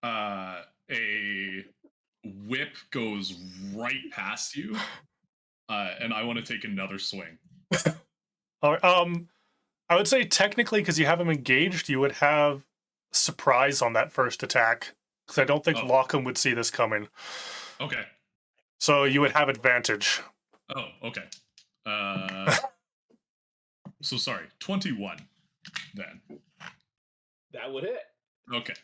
A whip goes right past you, and I want to take another swing. All right, I would say technically, because you have him engaged, you would have surprise on that first attack. Because I don't think Oh. Lockham would see this coming. Okay. So you would have advantage. Oh, okay. So sorry, 21 then. That would hit. Okay.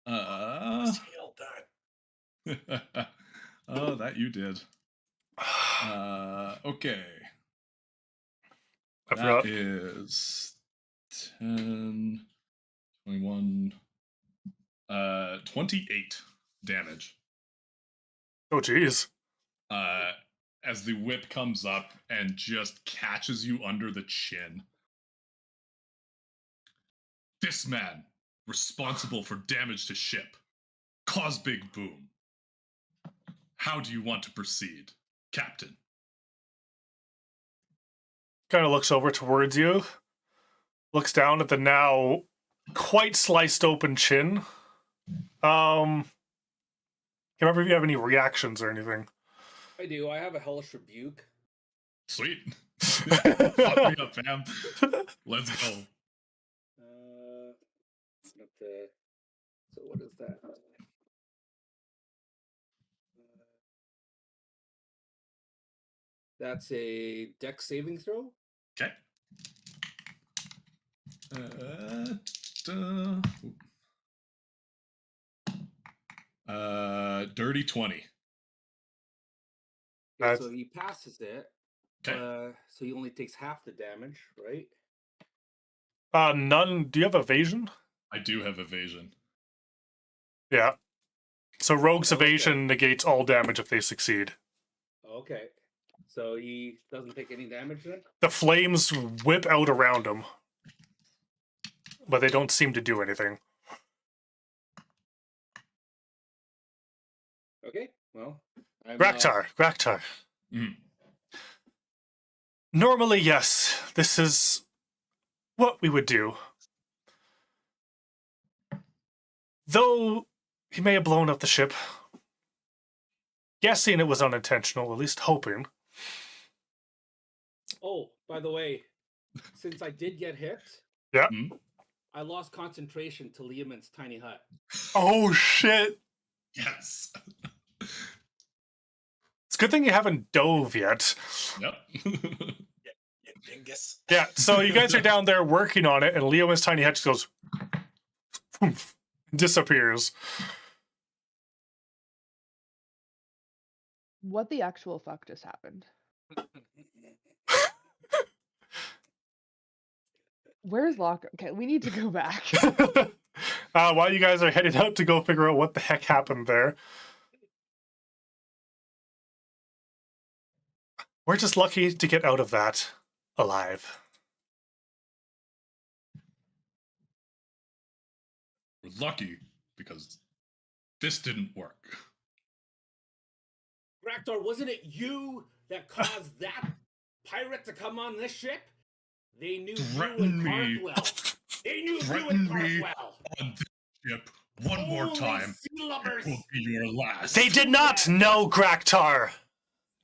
Well done. Oh, that you did. Okay. I forgot. That is 10, 21, 28 damage. Oh, geez. As the whip comes up and just catches you under the chin. This man, responsible for damage to ship, caused big boom. How do you want to proceed, Captain? Kind of looks over towards you, looks down at the now quite sliced open chin. Can't remember if you have any reactions or anything. I do. I have a hellish rebuke. Sweet. Fuck me up, fam. Let's go. So what is that? That's a dex saving throw. Okay. Dirty 20. That's- So he passes it. Okay. So he only takes half the damage, right? None. Do you have evasion? I do have evasion. Yeah. So rogue's Okay. evasion negates all damage if they succeed. Okay. So he doesn't take any damage then? The flames whip out around him, but they don't seem to do anything. Okay. Well, I'm, Graktar. Mhm. Normally, yes, this is what we would do. Though he may have blown up the ship. Guessing it was unintentional, at least hoping. Oh, by the way, since I did get hit, Yeah. Mhm. I lost concentration to Liamon's tiny hut. Oh, shit. Yes. It's a good thing you haven't dove yet. Yep. You dingus. Yeah, so you guys are down there working on it, and Leo's tiny head just goes... poof, disappears. What the actual fuck just happened? Where's Locker? Okay, we need to go back. While you guys are headed out to go figure out what the heck happened there, we're just lucky to get out of that alive. We're lucky because this didn't work. Graktar, wasn't it you that caused that pirate to come on this ship, they knew Threaten you me. and Cardwell. They knew you Threaten and me. Cardwell. On this ship one more Holy time. sea lovers. It will be your last. They did not know Graktar.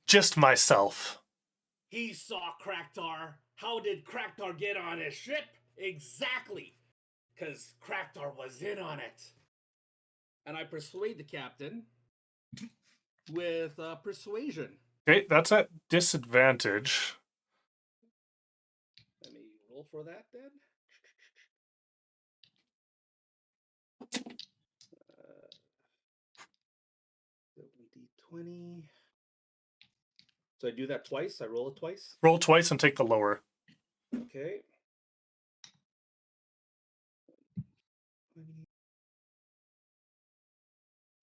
Just myself. He saw Kraktar. How did Kraktar get on his ship? Exactly. Because Kraktar was in on it. And I persuade the captain with persuasion. Okay, that's at disadvantage. Let me roll for that then. D20. So I do that twice. I roll it twice. Roll twice and take the lower. Okay. 20.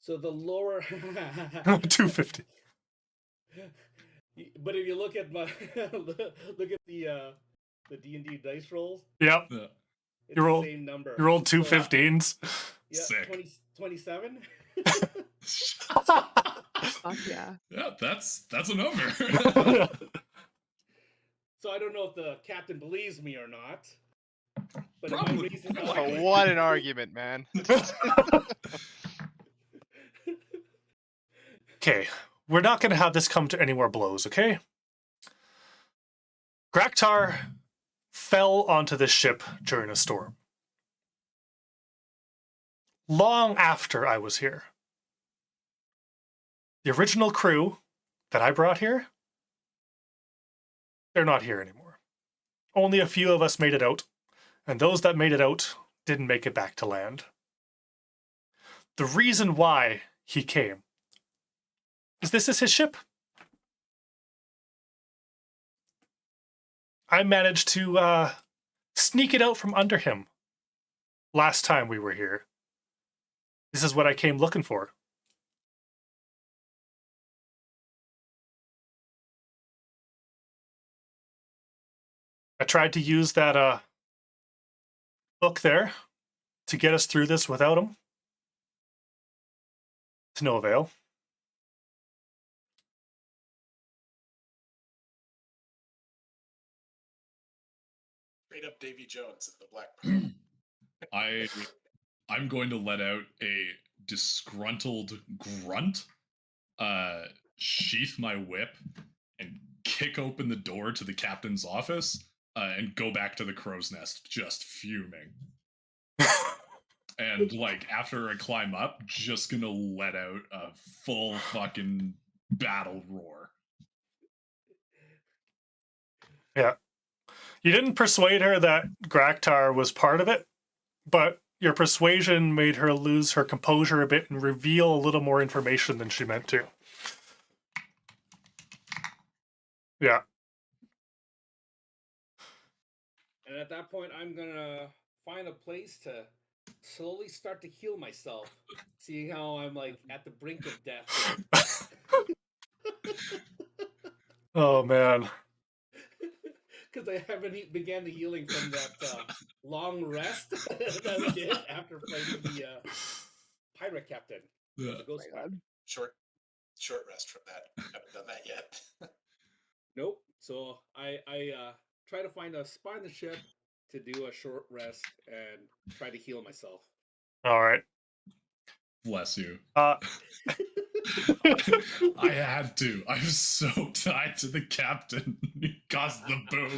So the lower 250. But if you look at my look at the D&D dice rolls, Yep. Yeah. it's You rolled- the same number. You rolled two So, 15s. yeah, Sick. 27. Fuck yeah. Yeah, that's a number. So I don't know if the captain believes me or not. But in my Probably. reasons Oh, why- what an argument, man. Okay, we're not going to have this come to any more blows, okay? Graktar fell onto this ship during a storm. Long after I was here. The original crew that I brought here, they're not here anymore. Only a few of us made it out, and those that made it out didn't make it back to land. The reason why he came is this is his ship. I managed to sneak it out from under him last time we were here. This is what I came looking for. I tried to use that book there to get us through this without him. To no avail. Straight up Davy Jones in the Black Pearl. I'm going to let out a disgruntled grunt, sheath my whip, and kick open the door to the captain's office, and go back to the crow's nest, just fuming. And like after I climb up, just gonna let out a full fucking battle roar. Yeah. You didn't persuade her that Graktar was part of it, but your persuasion made her lose her composure a bit and reveal a little more information than she meant to. Yeah. And at that point, I'm gonna find a place to slowly start to heal myself, seeing how I'm like at the brink of death. Oh, man. Because I haven't began the healing from that long rest that we did after fighting the pirate captain, Yeah. the ghost my pirate. God. Short rest from that. Haven't done that yet. Nope. So I try to find a spot in the ship to do a short rest and try to heal myself. All right. Bless you. Uh, I had to. I'm so tied to the captain. He caused the boom.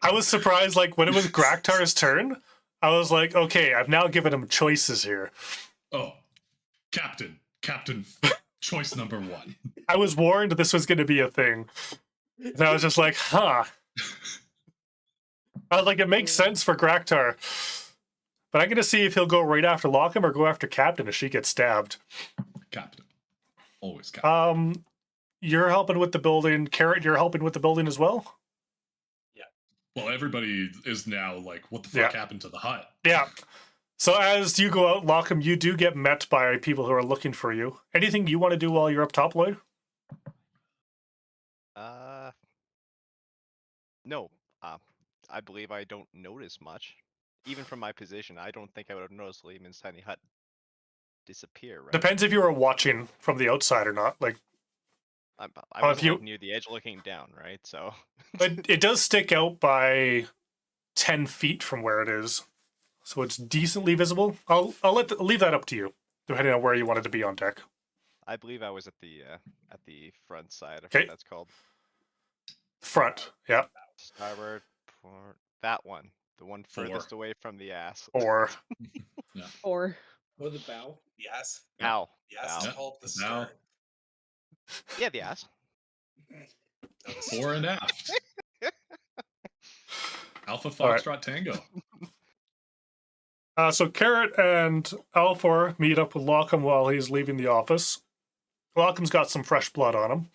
I was surprised, like, when it was Graktar's turn, I was like, okay, I've now given him choices here. Oh, captain, choice number one. I was warned this was going to be a thing. And I was just like, huh. I was like, it makes sense for Graktar. But I'm going to see if he'll go right after Lockham or go after Captain if she gets stabbed. Captain, always captain. You're helping with the building. Carrot, you're helping with the building as well? Well, everybody is now like, what the fuck happened to the hut? Yeah. So as you go out, Lockham, you do get met by people who are looking for you. Anything you want to do while you're up top, Lloyd? No. I believe I don't notice much. Even from my position, I don't think I would have noticed Lehman's tiny hut disappear, right? Depends if you were watching from the outside or not. Like, I Oh, wasn't if like you- near the edge looking down, right? So But it does stick out by 10 feet from where it is, so it's decently visible. I'll leave that up to you, depending on where you want it to be on deck. I believe I was at the front side. I Okay. forget that's called. Front, yeah, Starboard port. That one. The one furthest Four. away from the ass. or Or Or the bow. Yes. Ow. Yes, Ow. it's called the Now- stern. Yeah, the ass. No, the Fore and aft. Alpha All right. Foxtrot Tango. So Carrot and Alfor meet up with Lockham while he's leaving the office. Lockham's got some fresh blood on him.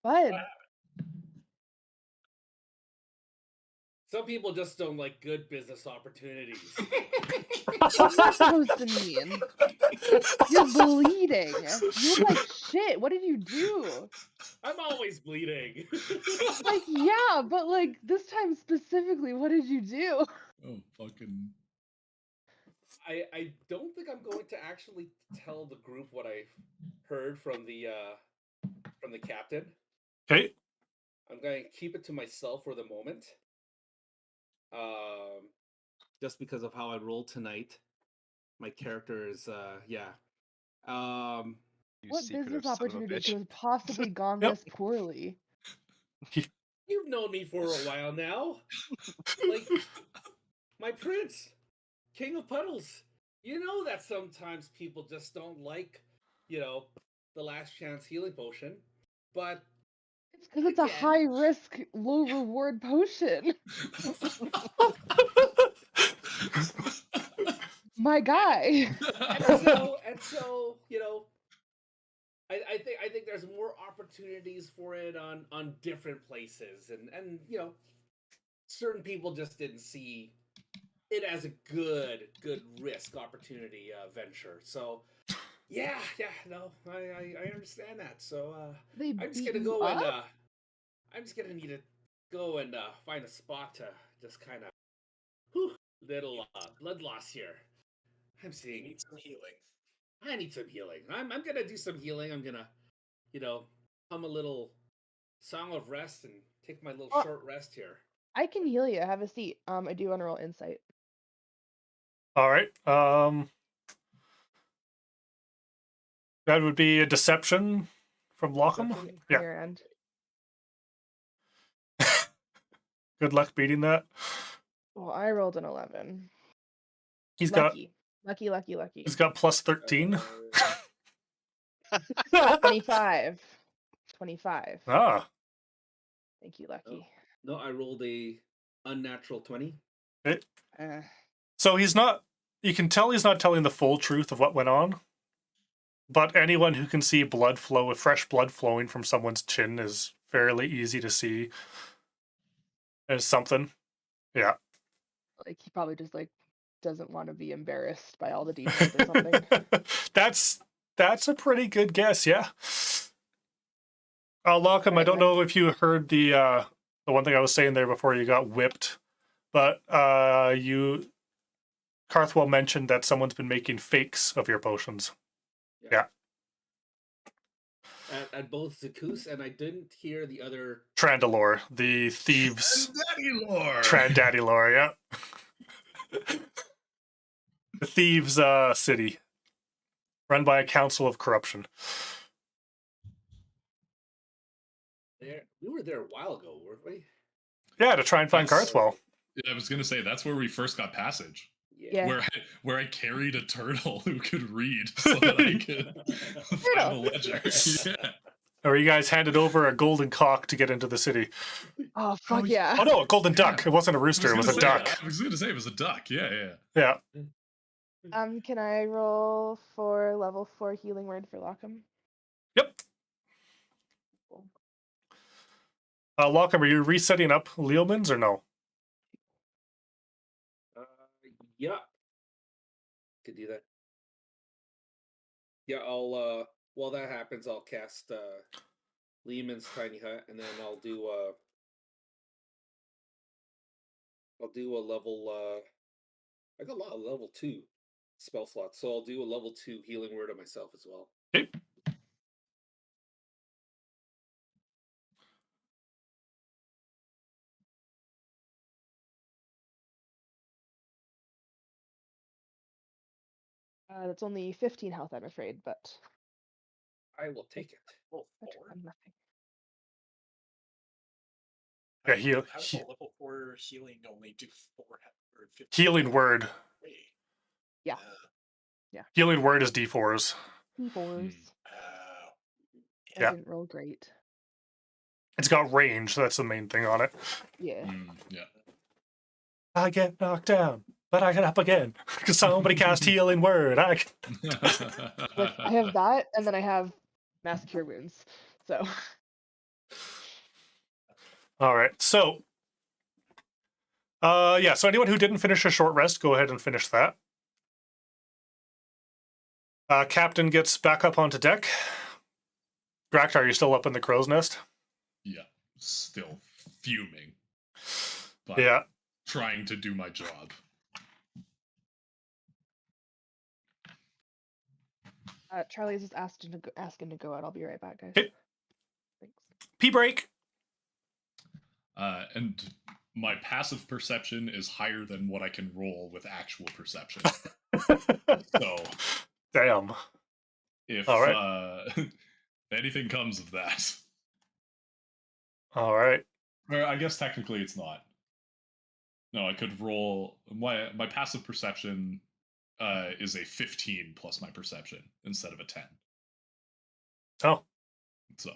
bud. Some people just don't like good business opportunities. What's that supposed to mean? You're bleeding. You look like shit. What did you do? I'm always bleeding. Like, yeah, but like this time specifically, what did you do? Oh, fucking. I don't think I'm going to actually tell the group what I heard from the captain. Okay, I'm going to keep it to myself for the moment. Just because of how I rolled tonight, my character is You What secretive business son of a opportunity bitch. could have possibly gone Yep. this poorly? You've known me for a while now. Like my prince, King of Puddles. You know that sometimes people just don't like, the last chance healing potion. But It's because it's a Again. high risk, low reward potion. My guy. and so, I think there's more opportunities for it on different places, and certain people just didn't see it as a good risk opportunity venture. So yeah, no, I understand that. So They I'm just beat gonna you go and up? I'm just gonna need to go and find a spot to just kind of little blood loss here. I'm You seeing. need some healing. I need some healing. I'm gonna do some healing. I'm gonna, hum a little song of rest and take my little Oh. short rest here. I can heal you. Have a seat. I do want to roll insight. all right. That would be a deception from Lockham. Deception? On Yeah. your end. Good luck beating that. Well, I rolled an 11. He's got Lucky. plus 13. Uh, 25. 25. Ah, Thank you, Lucky. no, I rolled a unnatural 20. so he's not. You can tell he's not telling the full truth of what went on. But anyone who can see blood flow, fresh blood flowing from someone's chin, is fairly easy to see as something. Yeah. Like he probably just like doesn't want to be embarrassed by all the details or something. That's a pretty good guess, yeah. Lockham, I Right, don't know if you heard the one thing I was saying there before you got whipped, but Carthwell mentioned that someone's been making fakes of your potions. Yeah. At both Zakus, and I didn't hear the other. Trandalore, the thieves. Daddy lore. Trandadilore, yeah. The thieves' city, run by a council of corruption. We were there a while ago, weren't we? Yeah, to try and find That's- Carthwell. Yeah, I was gonna say that's where we first got passage. Yeah. Where I carried a turtle who could read so that I could find the ledger. Yeah. Or you guys handed over a golden cock to get into the city. Oh fuck Oh, yeah. Oh no, a golden duck. It wasn't a rooster, it was a duck. I was gonna say it was a duck. Yeah. Yeah. Can I roll for level 4 healing word for Lockham? Yep. Lockham, are you resetting up Leomans or no? Yeah. Could do that. Yeah, I'll while that happens, I'll cast Lehman's Tiny Hut, and then I'll do a level I got a lot of level 2 spell slots, so I'll do a level 2 healing word on myself as well. Okay. That's only 15 health, I'm afraid, but I will take it. Level better 4? than nothing. Yeah, How does a level 4 healing only do 450? healing word. Yeah. Uh, Healing word is D4s. D4s. I Yeah. didn't roll great. It's got range, so that's the main thing on it. Yeah. Yeah. I get knocked down, but I get up again. Because somebody cast healing word. Like, I have that, and then I have mass cure wounds. So All right. So, yeah. So anyone who didn't finish a short rest, go ahead and finish that. Captain gets back up onto deck. Draktar, are you still up in the crow's nest? Yeah. Still fuming. But Yeah. trying to do my job. Charlie's just asking to go out. I'll be right back, guys. Okay. Thanks. Pee break. And my passive perception is higher than what I can roll with actual perception. So, Damn. if All right. anything comes of that, All right. or I guess technically it's not. No, I could roll my passive perception is a 15 plus my perception instead of a 10. Oh. So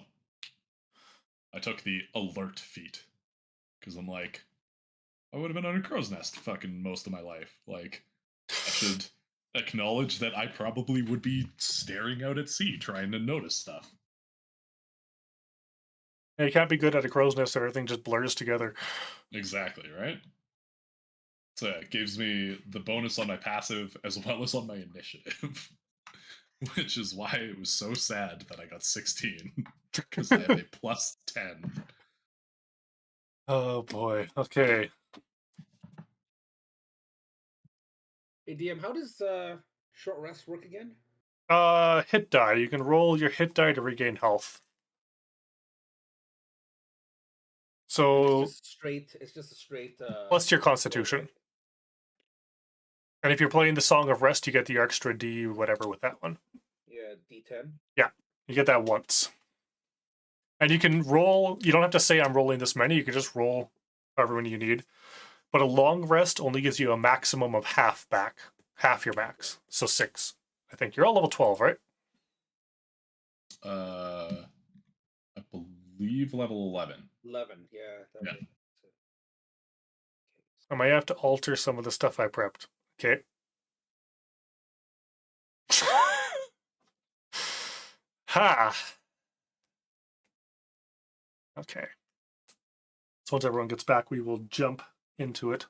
I took the alert feat because I'm like, I would have been on a crow's nest fucking most of my life. Like, I should acknowledge that I probably would be staring out at sea trying to notice stuff. Yeah, you can't be good at a crow's nest. Everything just blurs together. Exactly, right? So it gives me the bonus on my passive as well as on my initiative. Which is why it was so sad that I got 16. Because I have a plus 10. Oh boy. Okay. Hey, DM, how does short rest work again? Hit die. You can roll your hit die to regain health. So It's just a straight. plus your constitution. And if you're playing the Song of Rest, you get the extra D whatever with that one. Yeah, D10. Yeah, you get that once. And you can roll, you don't have to say I'm rolling this many, you can just roll however many you need. But a long rest only gives you a maximum of half back, half your max. So 6. I think you're all level 12, right? I believe level 11. 11, yeah. Yeah. I might have to alter some of the stuff I prepped. Okay. Ha! Okay. So once everyone gets back, we will jump into it.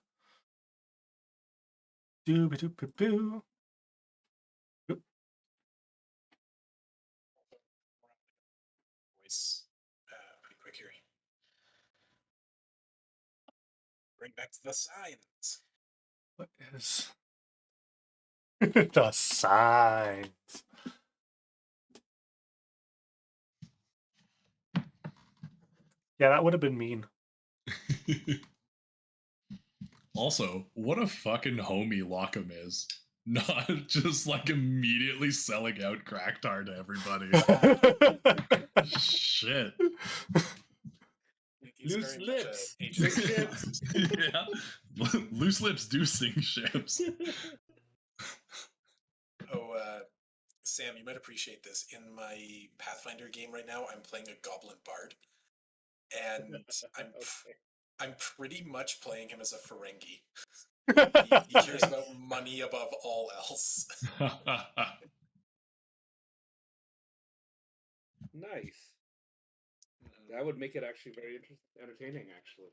Doo-ba-doo-ba-boo. Voice pretty quick here. Bring back the signs. What is the signs? Yeah, that would have been mean. Also, what a fucking homie Lockham is. Not just like immediately selling out Cracktar to everybody. Shit. He's Loose very much a lips. agent. Sing ships. Yeah. Loose lips do sing ships. Oh, Sam, you might appreciate this. In my Pathfinder game right now, I'm playing a Goblin Bard, and I'm pretty much playing him as a Ferengi. He cares about money above all else. Nice. That would make it actually very entertaining, actually.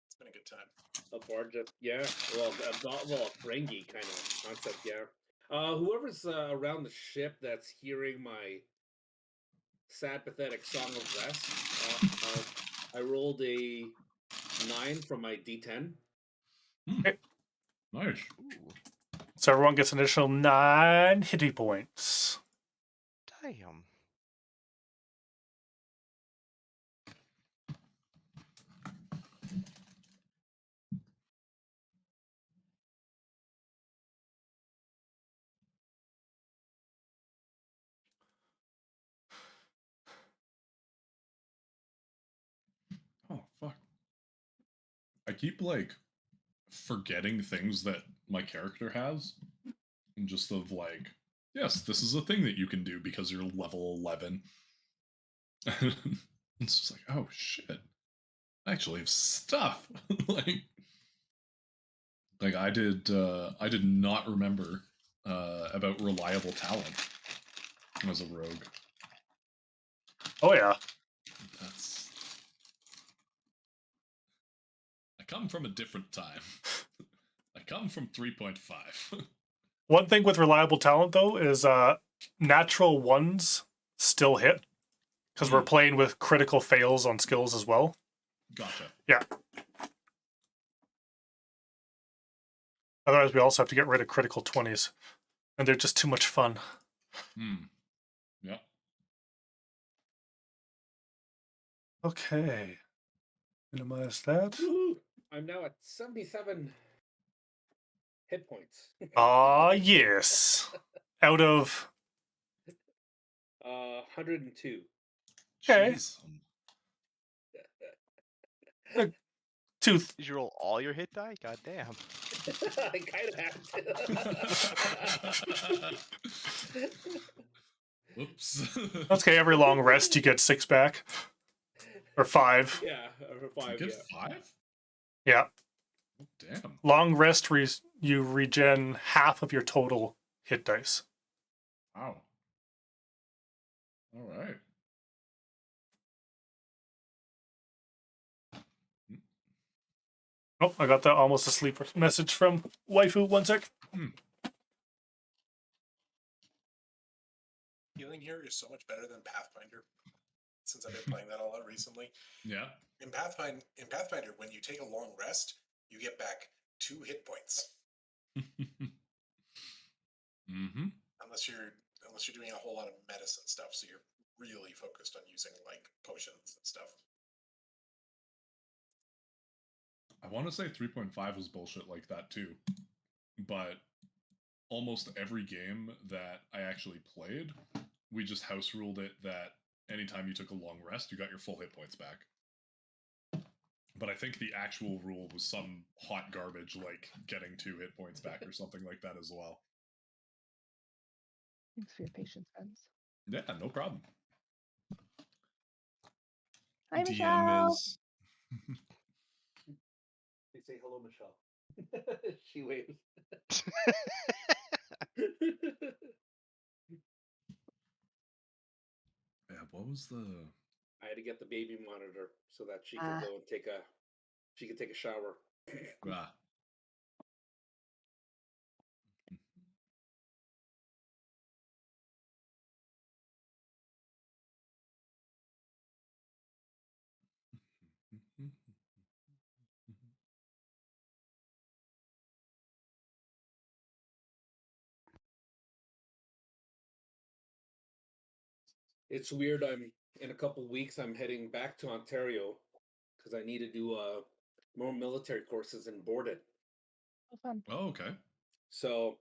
It's been a good time. A bard just, yeah. Well, a Ferengi kind of concept, yeah. Whoever's around the ship that's hearing my sad, pathetic Song of Rest, I rolled a 9 from my D10. Nice. Ooh, So everyone gets an additional 9 hit points. damn. Oh fuck! I keep like forgetting things that my character has, and just of like, yes, this is a thing that you can do because you're level 11. It's just like, oh shit! I actually have stuff. like I did not remember about reliable talent as a rogue. Oh yeah. That's I come from a different time. I come from 3.5. One thing with reliable talent though is natural ones still hit because we're playing with critical fails on skills as well. Gotcha. Yeah. Otherwise, we also have to get rid of critical 20s, and they're just too much fun. Yeah. Okay. Minimize that. Woohoo! I'm now at 77 hit points. Ah, yes. Out of 102. Okay. Jeez. tooth. Did you roll all your hit die? God damn. I kind of have to. Whoops. That's okay. Every long rest, you get 6 back, or 5. Yeah, for 5. Get Yeah. 5? Yeah. Oh, damn. Long rest, you regen half of your total hit dice. Wow. All right. Oh, I got the almost asleep message from waifu. 1 sec. Healing here is so much better than Pathfinder, since I've been playing that a lot recently. Yeah. In Pathfinder, when you take a long rest, you get back 2 hit points. Mm-hmm. Unless you're doing a whole lot of medicine stuff, so you're really focused on using like potions and stuff. I want to say 3.5 was bullshit like that too, but almost every game that I actually played, we just house ruled it that anytime you took a long rest, you got your full hit points back. But I think the actual rule was some hot garbage like getting 2 hit points back or something like that as well. Thanks for your patience, friends. Yeah, no problem. Hi, DM Michelle. is They say hello, Michelle. She waves. yeah, what was the I had to get the baby monitor so that she could go and take a shower. ah. It's weird. I'm in a couple weeks. I'm heading back to Ontario because I need to do more military courses in Borden. Oh, fun. Oh, okay. So,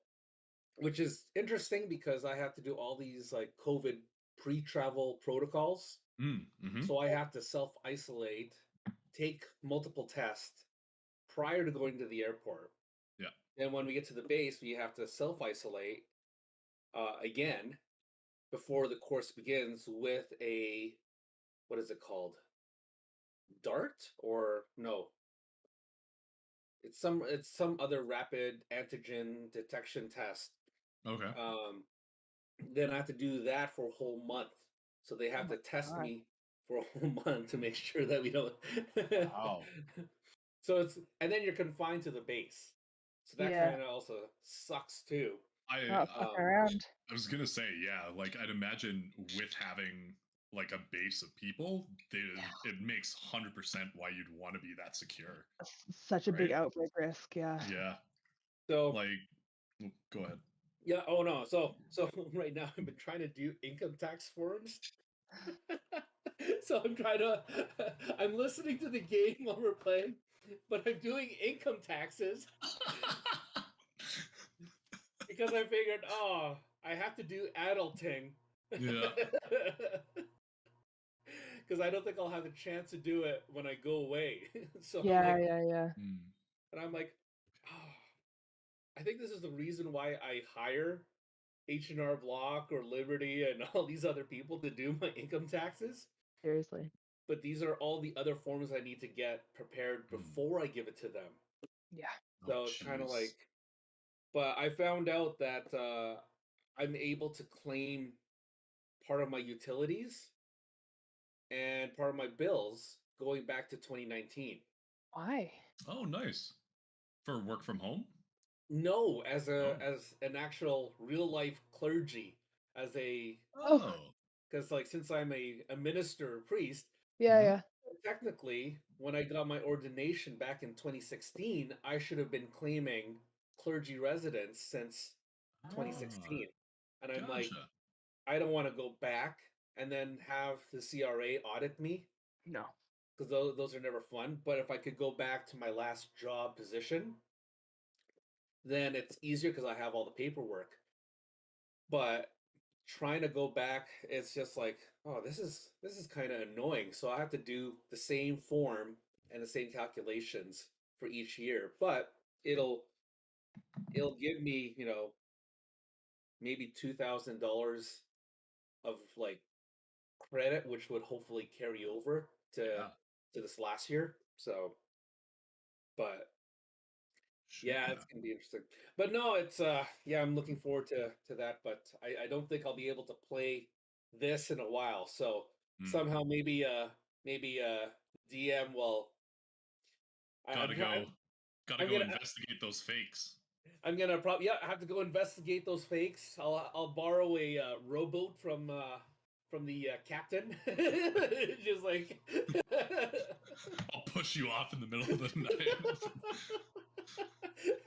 which is interesting because I have to do all these like COVID pre-travel protocols. Mm-hmm. So I have to self-isolate, take multiple tests prior to going to the airport. Yeah. Then when we get to the base, we have to self-isolate again before the course begins with a, what is it called? DART or no? It's some other rapid antigen detection test. Okay. Then I have to do that for a whole month. So they have to test God. me for a whole month to make sure that we don't. Wow. So and then you're confined to the base. So that Yeah. kind of also sucks too. Not fuck around. I was gonna say, yeah, like I'd imagine with having like a base of people, it makes 100% why you'd want to be that secure. Such a big Right? outbreak risk. Yeah. Yeah. So Like, go ahead. yeah, oh no. So right now I've been trying to do income tax forms. So I'm listening to the game while we're playing, but I'm doing income taxes because I figured, I have to do adulting. Yeah. because I don't think I'll have a chance to do it when I go away. So Yeah, I'm like, yeah. Hmm. and I'm like, oh, I think this is the reason why I hire H&R Block or Liberty and all these other people to do my income taxes. Seriously. But these are all the other forms I need to get prepared Hmm. before I give it to them. Yeah. So Oh, it's kind of jeez. like, but I found out that I'm able to claim part of my utilities and part of my bills going back to 2019. Why? Oh, nice. For work from home? No, as Oh. as an actual real life clergy, as a Oh. because like since I'm a minister or priest, Yeah, Mhm. yeah. technically when I got my ordination back in 2016, I should have been claiming clergy residence since Ah, 2016. And I'm like, gotcha. I don't want to go back and then have the CRA audit me No. because those are never fun. But if I could go back to my last job position, then it's easier because I have all the paperwork. But trying to go back, it's just like, oh, this is kind of annoying. So I have to do the same form and the same calculations for each year. But it'll give me, maybe $2,000 of like credit, which would hopefully carry over to Yeah. this last year. So, but Shit, yeah, yeah. it's gonna be interesting. But no, it's yeah, I'm looking forward to that. But I don't think I'll be able to play this in a while. So Hmm. somehow maybe DM will. Gotta go. Gotta I'm go gonna investigate those fakes. I'm gonna probably I have to go investigate those fakes. I'll borrow a rowboat from the captain. Just like I'll push you off in the middle of the night.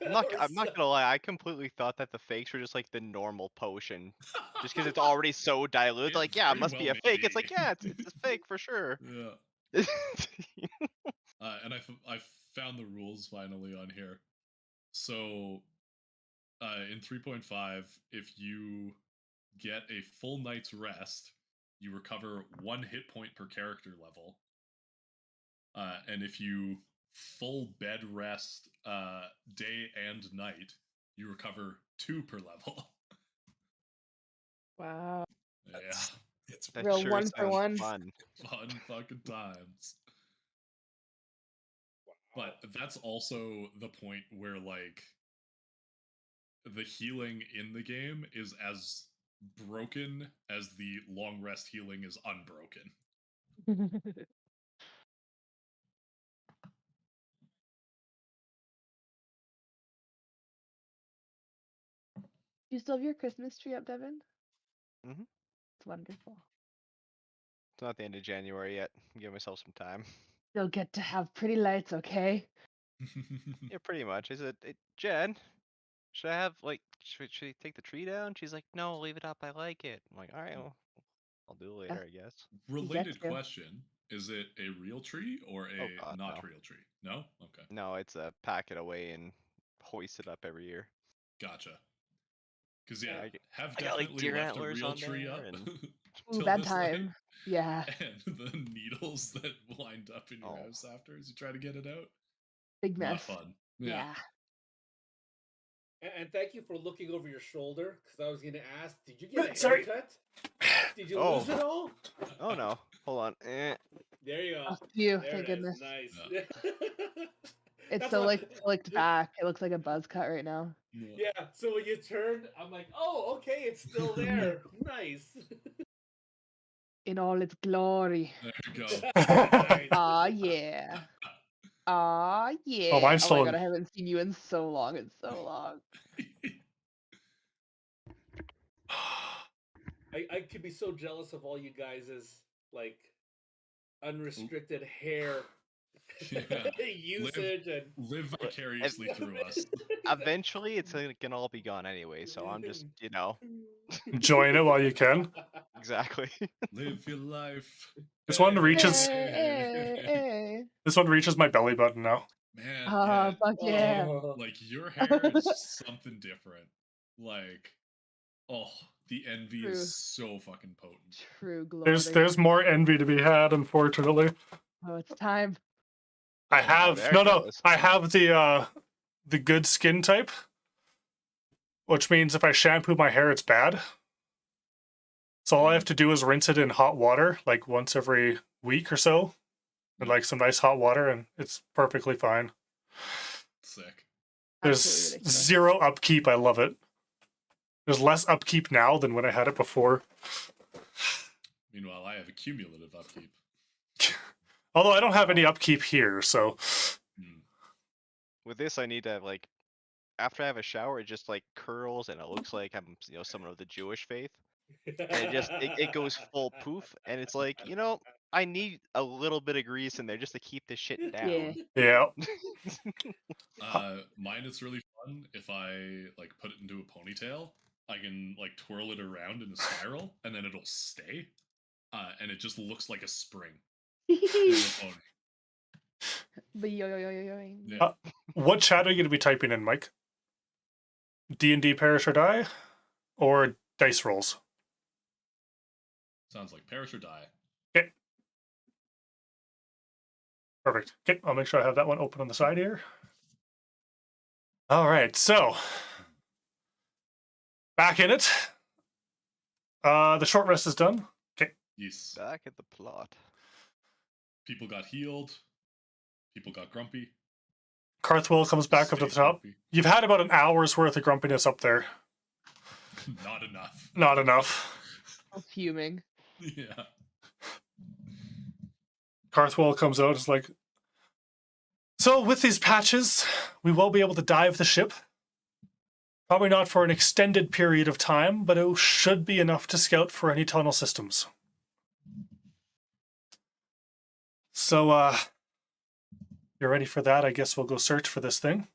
I'm not gonna lie, I completely thought that the fakes were just like the normal potion. Just because it's already so diluted. It Like, yeah, it very must be well a fake. may It's like, be. yeah, it's a fake for sure. Yeah. And I found the rules finally on here. So in 3.5, if you get a full night's rest, you recover 1 hit point per character level. And if you full bed rest day and night, you recover 2 per level. Wow. Yeah, It's That Real sure one for sounds one. fun. fun fucking times. wow. But that's also the point where like the healing in the game is as broken as the long rest healing is unbroken. You still have your Christmas tree up, Devin? Mhm. It's wonderful. It's not the end of January yet. Give myself some time. You'll get to have pretty lights, okay? Yeah, pretty much. Is it, Jen? Should I have like should I take the tree down? She's like, no, leave it up. I like it. I'm like, all right, well, I'll do it later, I guess. Related to. question: is it a real tree or Oh a God, not no. real tree? No. Okay, No, it's a pack it away and hoist it up every year. gotcha. Because yeah, I, have I got like definitely deer left a antlers real on tree there up and Ooh, till bad this night, time. Yeah. and the needles that lined up in your Oh. house after as you try to get it out. Big Not mess. fun. Yeah. And thank you for looking over your shoulder because I was gonna ask, did you get a Sorry. haircut? Did you Oh. lose it all? Oh no. Hold on. There you go. Oh, you, There thank it is. goodness. Nice. It's That's so what- like slicked back. It looks like a buzz cut right now. Yeah. So when you turned, I'm like, oh, okay, it's still there. Nice. In all its glory. There you go. Nice. Aw, yeah. Aw, yeah. Oh, mine's Oh still my in. god, I haven't seen you in so long. It's so long. I could be so jealous of all you guys' like unrestricted hair Yeah. usage and Live vicariously through us. Eventually, it's gonna all be gone anyway. So I'm just, Enjoying it while you can. exactly. Live your life. This one reaches. Hey. This one reaches my belly button now. Man, Ah, yeah. fuck yeah. Oh. Like your hair is something different. Like, oh, The envy True. is so fucking potent. True glory. There's more envy to be had, unfortunately. Oh, it's time. I Oh, wow, have there no it goes. I have the good skin type, which means if I shampoo my hair, it's bad. So all I have to do is rinse it in hot water, like once every week or so, and like some nice hot water, and it's perfectly fine. Sick. There's Absolutely ridiculous. zero upkeep. I love it. There's less upkeep now than when I had it before. Meanwhile, I have a cumulative upkeep. Although I don't have any upkeep here, so Hmm. With this, I need to have, like, after I have a shower, it just like curls and it looks like I'm, someone of the Jewish faith. And it goes full poof, and it's like, I need a little bit of grease in there just to keep this shit down. yeah. Mine is really fun. If I like put it into a ponytail, I can like twirl it around in a spiral, and then it'll stay, and it just looks like a spring. In the pony. Yeah. What chat are you going to be typing in, Mike? D&D Perish or Die, or dice rolls? Sounds like Perish or Die. Okay. Perfect. Okay, I'll make sure I have that one open on the side here. All right, so back in it. The short rest is done. Okay. Yes. Back at the plot. People got healed. People got grumpy. Carthwell comes back up to the Stayed top. grumpy. You've had about an hour's worth of grumpiness up there. Not enough. Not enough. I'm fuming. Yeah. Carthwell comes out, it's like, so with these patches, we will be able to dive the ship. Probably not for an extended period of time, but it should be enough to scout for any tunnel systems. So, you're ready for that? I guess we'll go search for this thing.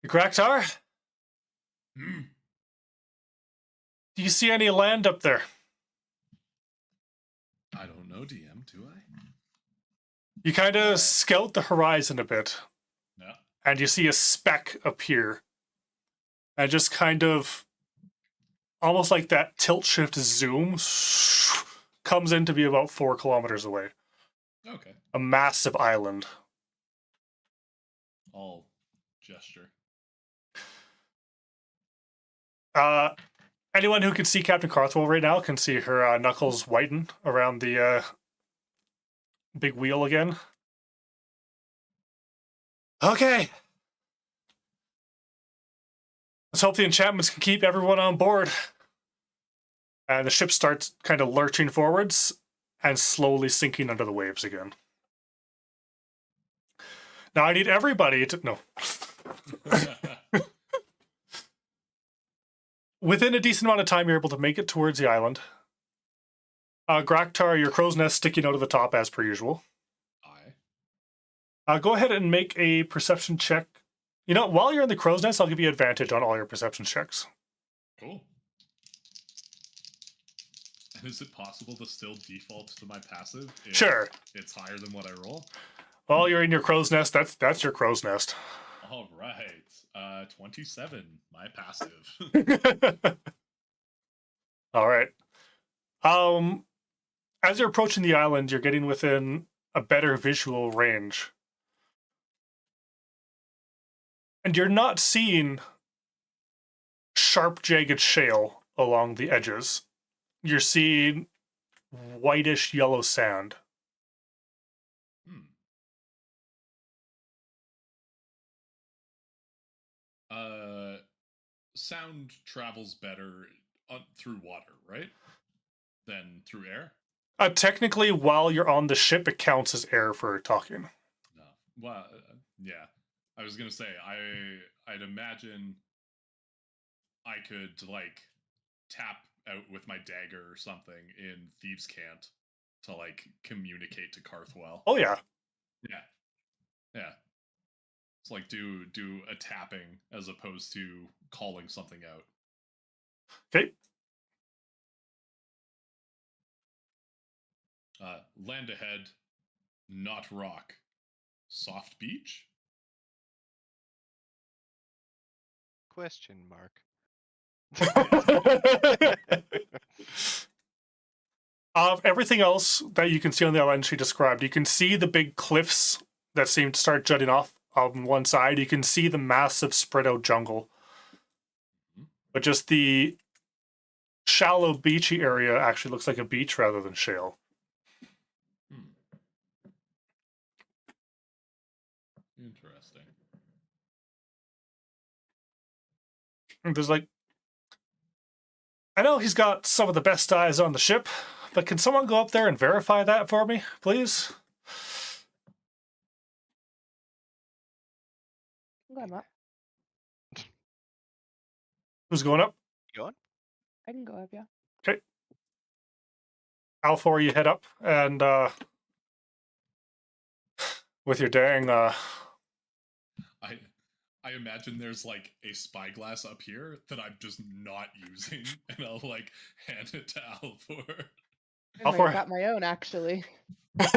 Graktar? Hmm. Do you see any land up there? I don't know, DM, do I? You kind of scout the horizon a bit, Yeah. and you see a speck appear. And just kind of, almost like that tilt shift zoom, comes in to be about 4 kilometers away. Okay. A massive island. I'll gesture. Anyone who can see Captain Carthwell right now can see her knuckles whiten around the big wheel again. Okay. Let's hope the enchantments can keep everyone on board. And the ship starts kind of lurching forwards and slowly sinking under the waves again. Now I need everybody to... No. Within a decent amount of time, you're able to make it towards the island. Graktar, your crow's nest sticking out of the top as per usual. Aye. Go ahead and make a perception check. You know, while you're in the crow's nest, I'll give you advantage on all your perception checks. Cool. And is it possible to still default to my passive if Sure. it's higher than what I roll? While you're in your crow's nest, that's your crow's nest. All right. 27, my passive. All right. As you're approaching the island, you're getting within a better visual range. And you're not seeing sharp, jagged shale along the edges. You're seeing whitish yellow sand. Sound travels better through water, right? Than through air? Technically, while you're on the ship, it counts as air for talking. No. Well, yeah. I was gonna say, I'd imagine I could like tap out with my dagger or something in Thieves' Cant to like communicate to Carthwell. Oh yeah. Yeah. Yeah. It's like do a tapping as opposed to calling something out. Okay. Land ahead, not rock. Soft beach? Question mark. Of everything else that you can see on the island she described, you can see the big cliffs that seem to start jutting off on one side. You can see the massive spread out jungle. But just the shallow beachy area actually looks like a beach rather than shale. Interesting. And there's like, I know he's got some of the best eyes on the ship, but can someone go up there and verify that for me, please? I'm going up. Who's going up? You going? I can go up, yeah. Okay. Alfor, you head up, and with your dang I imagine there's like a spyglass up here that I'm just not using, and I'll like hand it to Alfor. I might Alfor. have got my own, actually. You've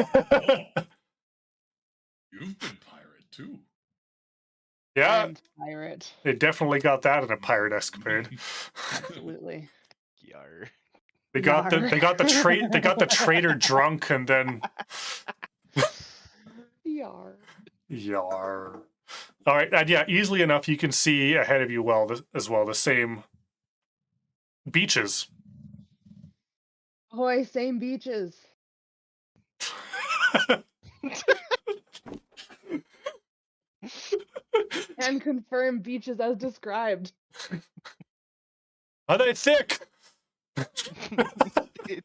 been pirate too. Yeah, And pirate. they definitely got that in a pirate escapade. Absolutely. Yar. They got the traitor drunk, and then Yar. yar. All right, and yeah, easily enough you can see ahead of you as well the same beaches. Ahoy, same beaches. And confirm beaches as described. Are they thick?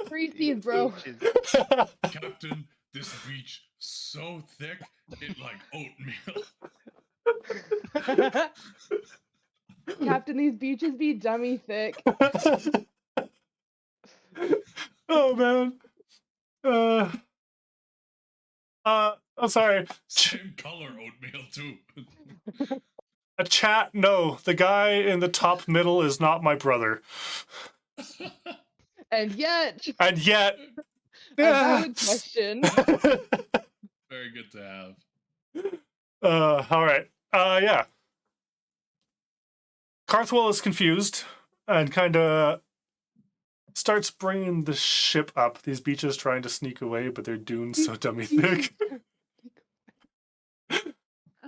Three seas, bro. Captain, this beach so thick it like oatmeal. Captain, these beaches be dummy thick. Oh man. I'm sorry. Same color oatmeal too. A chat? No, the guy in the top middle is not my brother. And yet, And yet, a valid question. Very good to have. All right. Yeah. Carthwell is confused and kind of starts bringing the ship up. These beaches trying to sneak away, but they're dunes so dummy thick.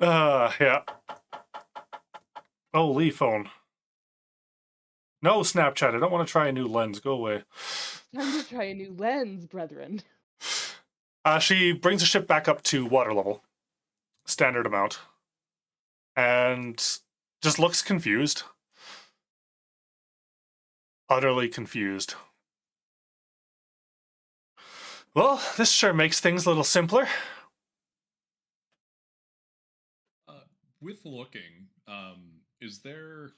Yeah. Oh, Lee phone. No, Snapchat. I don't want to try a new lens. Go away. Time to try a new lens, brethren. She brings the ship back up to water level, standard amount, and just looks confused. Utterly confused. Well, this sure makes things a little simpler. With looking, is there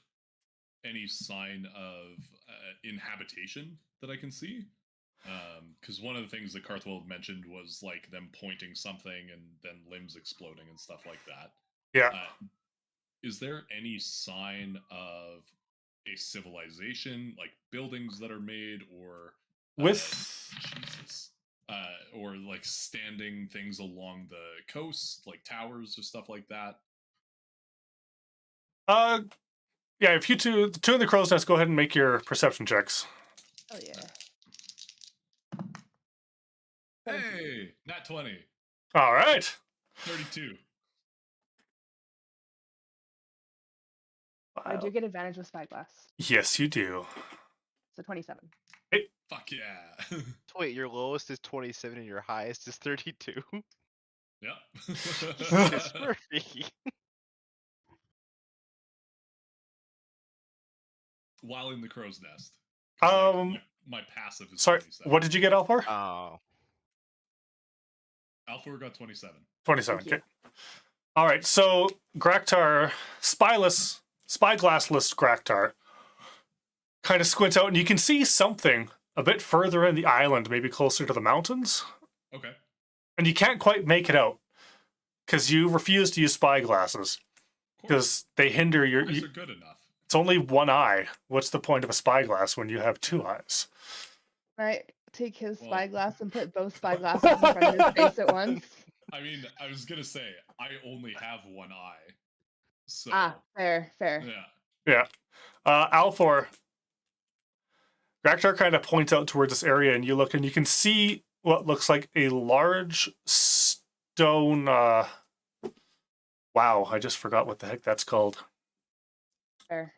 any sign of inhabitation that I can see? Because one of the things that Carthwell mentioned was like them pointing something and then limbs exploding and stuff like that. Yeah. Is there any sign of a civilization, like buildings that are made, or or like standing things along the coast, like towers or stuff like that? Yeah, if you two in the crow's nest, go ahead and make your perception checks. Oh yeah. Hey, nat 20. All right. 32. I do get advantage with spyglass. Yes, you do. So 27. Fuck yeah. Wait, your lowest is 27 and your highest is 32? Yep. Jesus, Murphy. While in the crow's nest. 'Cause, like, my passive is Sorry, 27. what did you get, Alfor? Oh. Alfor got 27. 27, Thank okay. All right, so Graktar, spyglassless Graktar, kind of squints out, and you can see something a bit further in the island, maybe closer to the mountains. Okay. And you can't quite make it out, because you refuse to use spyglasses, because they hinder your... Eyes are good enough. It's only one eye. What's the point of a spyglass when you have two eyes? I take his Well- spyglass and put both spyglasses in front of his face at once. I mean, I was gonna say, I only have one eye. So, Ah, fair. yeah. Yeah. Alfor, Raktar kind of points out towards this area, and you look, and you can see what looks like a large stone. Wow, I just forgot what the heck that's called. Fair.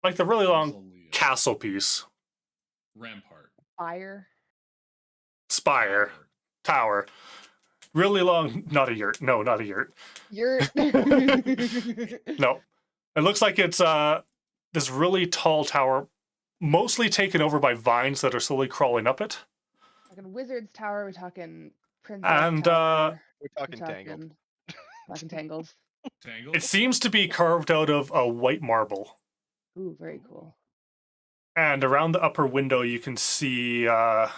Like the really long Mausolea. castle piece, Rampart. Fire. spire, tower. Really long, not a yurt. No, not a yurt. You're. No. It looks like it's this really tall tower, mostly taken over by vines that are slowly crawling up it. Talking Wizard's Tower. We're talking Princess And Tower. We're talking Tangled. Talking Tangled. Tangled. it seems to be carved out of a white marble. Ooh, very cool. And around the upper window, you can see Rapunzel.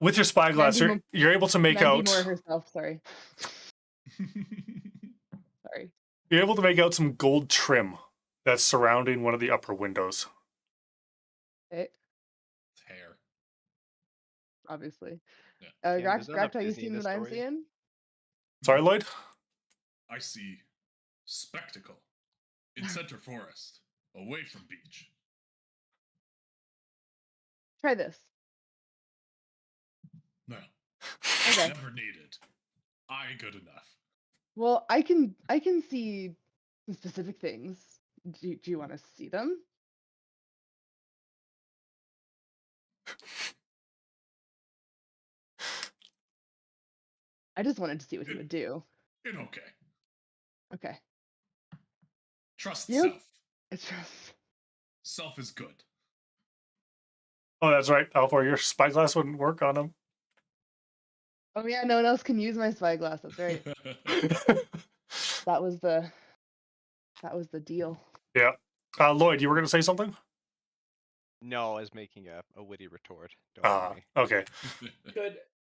with your spyglass, Mandy you're able to make Mandy out. Moore herself. Sorry. Sorry. You're able to make out some gold trim that's surrounding one of the upper windows. Okay, Hair. obviously. Yeah. Sam, there's not enough Gract, are you Disney in seeing this what I'm story. seeing? Sorry, Lloyd? I see spectacle in center forest, away from beach. Try this. No, Okay. never needed. I good enough. Well, I can see some specific things. Do you want to see them? I just wanted to see what he would do. It okay. Okay. Trust You- self. It's just Self is good. Oh, that's right. Alfor, your spyglass wouldn't work on him. oh yeah, no one else can use my spyglass. That's right. That was the deal. Yeah. Lloyd, you were going to say something? No, I was making a witty retort. Don't worry. Okay.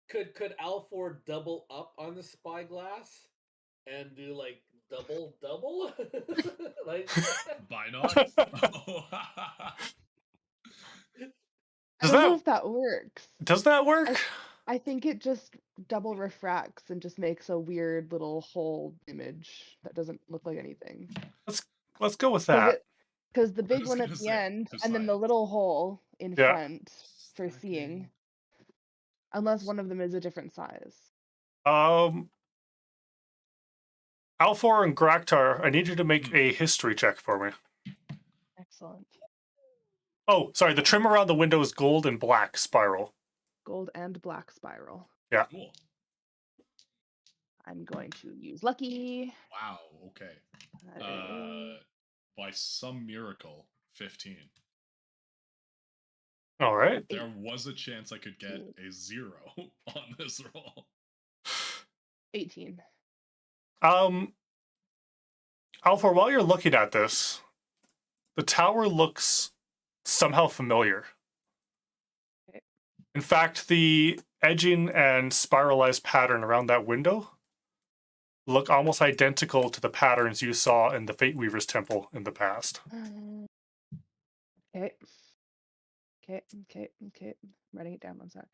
Could Alfor double up on the spyglass and do like double? Like Binocs. I Does don't know that if that works. does that work? I think it just double refracts and just makes a weird little hole image that doesn't look like anything. Let's go with that. Because the big was one at gonna the say, end, for and then the science. little hole in Yeah. front for seeing, unless one of them is a different size. Alfor and Graktar, I need you to make a history check for me. Excellent. Oh, sorry. The trim around the window is gold and black spiral. Gold and black spiral. Yeah. Cool. I'm going to use lucky. Wow. Okay. That is- By some miracle, 15. All right. There was a chance I could get a 0 on this roll. 18. Alfor, while you're looking at this, the tower looks somehow familiar. Okay. In fact, the edging and spiralized pattern around that window look almost identical to the patterns you saw in the Fate Weaver's temple in the past. Okay. Okay. I'm writing it down 1 sec.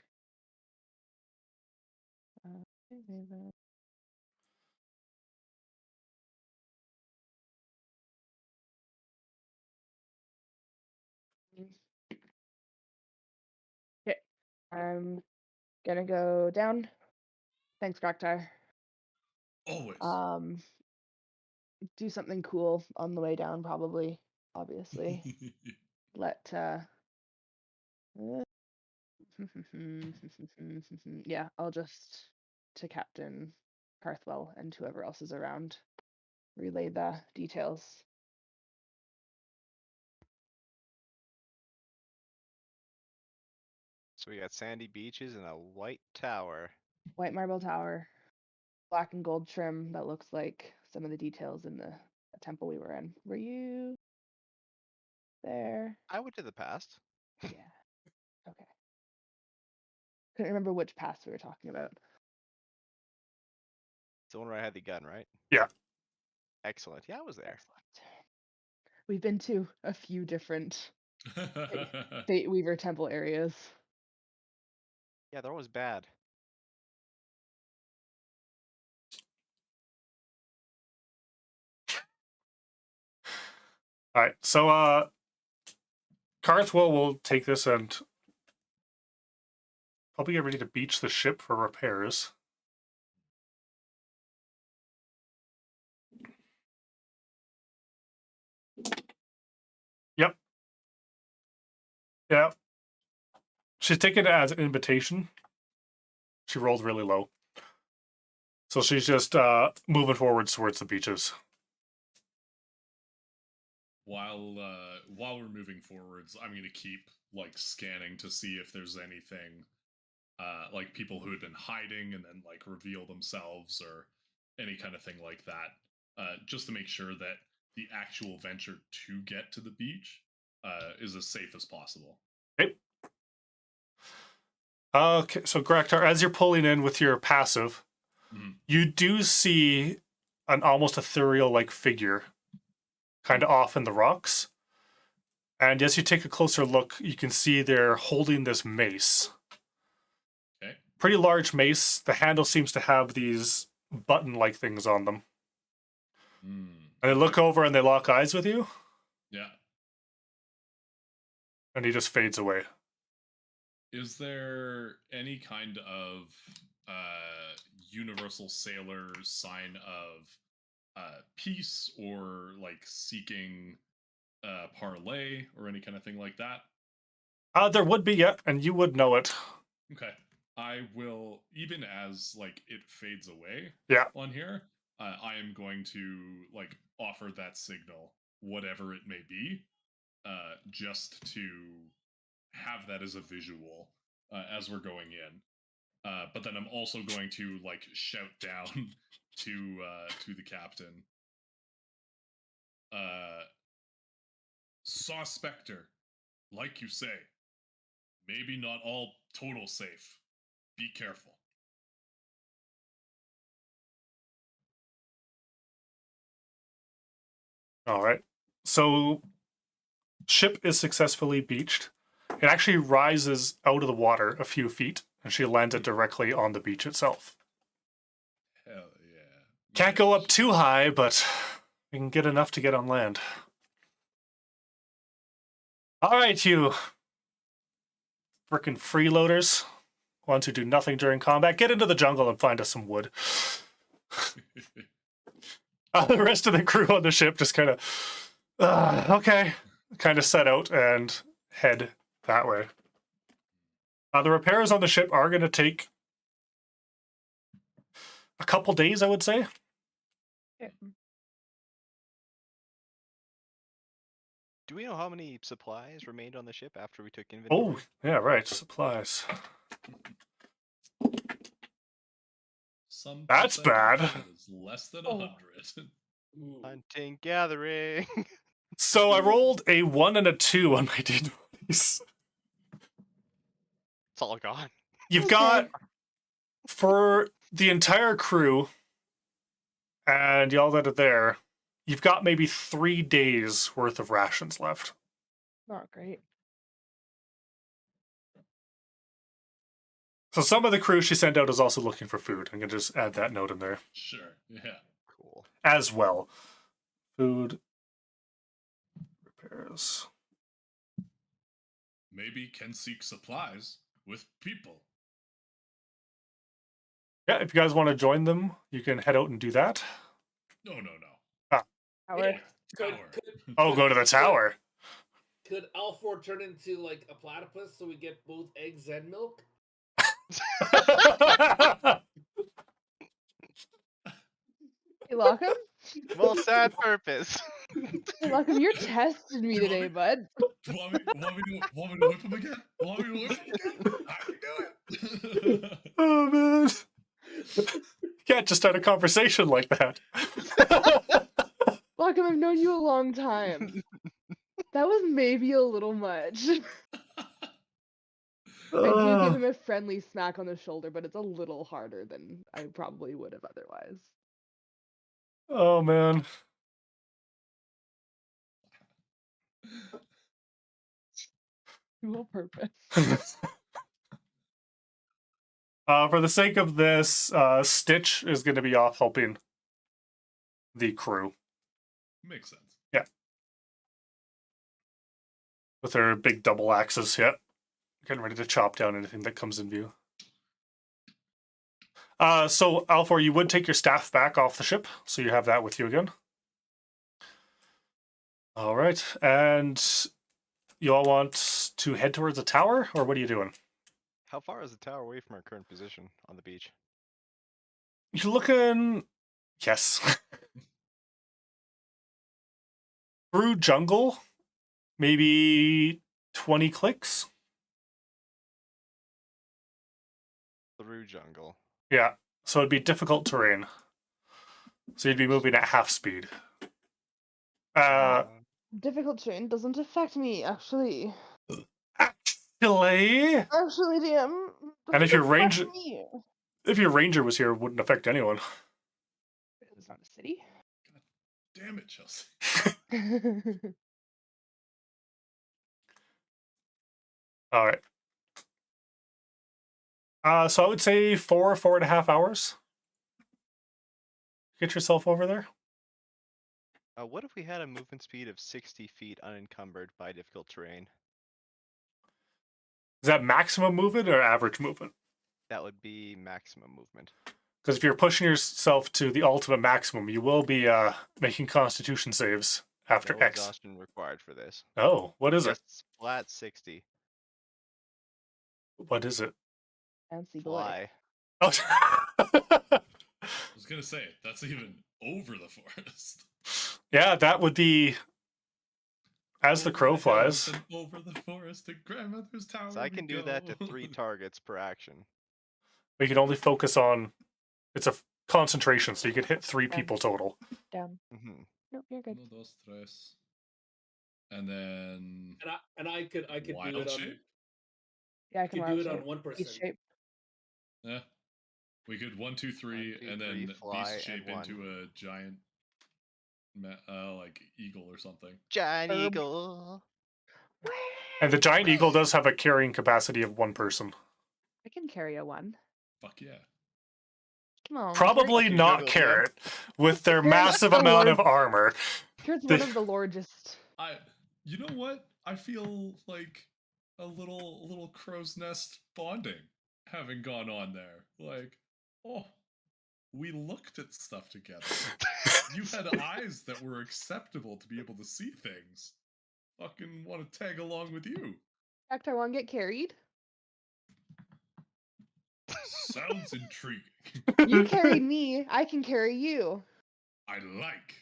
Okay. I'm gonna go down. Thanks, Graktar. Always. Do something cool on the way down, probably. Obviously. Let yeah, I'll just to Captain Carthwell and whoever else is around relay the details. So we got sandy beaches and a white tower. White marble tower, black and gold trim that looks like some of the details in the temple we were in. Were you there? I went to the past. Yeah. Okay. Couldn't remember which pass we were talking about. It's the one where I had the gun, right? Yeah. Excellent. Yeah, I was there. Excellent. We've been to a few different Fate Weaver temple areas. Yeah, they're always bad. All right, so Carthwell will take this and probably get ready to beach the ship for repairs. Yep. Yeah. She's taking it as an invitation. She rolled really low. So she's just moving forward towards the beaches. While we're moving forwards, I'm gonna keep like scanning to see if there's anything like people who had been hiding and then like reveal themselves or any kind of thing like that, just to make sure that the actual venture to get to the beach is as safe as possible. Okay, so Graktar, as you're pulling in with your passive, you do see an almost ethereal-like figure kind of off in the rocks. And as you take a closer look, you can see they're holding this mace. Okay. Pretty large mace. The handle seems to have these button-like things on them. And they look over and they lock eyes with you. Yeah. And he just fades away. Is there any kind of universal sailor sign of peace or like seeking parlay or any kind of thing like that? There would be, yeah, and you would know it. Okay. I will, even as like it fades away Yeah. on here, I am going to like offer that signal, whatever it may be, just to have that as a visual as we're going in. But then I'm also going to like shout down to the captain. Saw Spectre, like you say, maybe not all total safe. Be careful. All right. So, ship is successfully beached. It actually rises out of the water a few feet, and she lands it directly on the beach itself. Hell yeah. Can't go up too high, but we can get enough to get on land. All right, you frickin' freeloaders. Ones who do nothing during combat, get into the jungle and find us some wood. The rest of the crew on the ship just kind of, okay, kind of set out and head that way. The repairs on the ship are going to take a couple days, I would say. Yeah. Do we know how many supplies remained on the ship after we took inventory? Oh, yeah, right. Supplies. Some That's bad. is less than 100. Ooh. Hunting, gathering. So I rolled a 1 and a 2 on my D20s. It's all gone. You've got, for the entire crew and y'all that are there, you've got maybe 3 days worth of rations left. Not great. So some of the crew she sent out is also looking for food. I'm going to just add that note in there Sure, yeah. Cool. as well. Food, repairs. Maybe can seek supplies with people. Yeah, if you guys want to join them, you can head out and do that. No. Howard. Yeah. Could, Tower. could, Oh, go to the tower. could L4 turn into like a platypus so we get both eggs and milk? Hey, Lockham? Well, sad purpose. Hey, Lockham, you're testing me today, bud. Want me to whip him again? Want me to whip him again? I can do it. Oh, man. Can't just start a conversation like that. Lockham, I've known you a long time. That was maybe a little much. I do give him a friendly smack on the shoulder, but it's a little harder than I probably would have otherwise. Oh, man. Dual purpose. For the sake of this, Stitch is going to be off helping the crew. Makes sense. with their big double axes. Yep. Getting ready to chop down anything that comes in view. So, Alfor, you would take your staff back off the ship, so you have that with you again. All right. And you all want to head towards the tower, or what are you doing? How far is the tower away from our current position on the beach? You're looking... Yes. Through jungle, maybe 20 clicks. Through jungle. Yeah. So it'd be difficult terrain. So you'd be moving at half speed. Difficult terrain doesn't affect me, actually. Actually... Actually, DM. And if your doesn't affect ranger... me. If your ranger was here, it wouldn't affect anyone. It's not a city. Damn it, Chelsea. All right. So I would say 4.5 hours. Get yourself over there. What if we had a movement speed of 60 feet unencumbered by difficult terrain? Is that maximum movement or average movement? That would be maximum movement. Because if you're pushing yourself to the ultimate maximum, you will be making Constitution saves after No X. exhaustion required for this. Oh, what is it? Just flat 60. What is it? Fancy boy. Fly. Oh. I was gonna say that's even over the forest. Yeah, that would be as the crow flies. Over the forest to grandmother's tower. So I can do that to 3 targets per action. We can only focus on. It's a concentration, so you could hit 3 people total. Down. Mm-hmm. Nope, you're good. Uno, dos, tres. And then I could do wild it on. shape. Yeah, I I can could do it wild on shape. one Beast person. shape. Yeah. We could 1, 2, 3, 1, 2, and 3, then fly, beast shape and into a giant, like eagle or something. Giant Herb. eagle. And the giant eagle does have a carrying capacity of 1 person. I can carry a 1. Fuck yeah. Come on. Probably Fucking not Google, Carrot, with their Carrot's massive the amount Lord. of armor. Carrot's They- one of the largest. You know what? I feel like a little crow's nest bonding having gone on there. Like, oh, we looked at stuff together. You had eyes that were acceptable to be able to see things. Fucking want to tag along with you. Fact, I want to get carried. Sounds intriguing. You carried me. I can carry you. I like.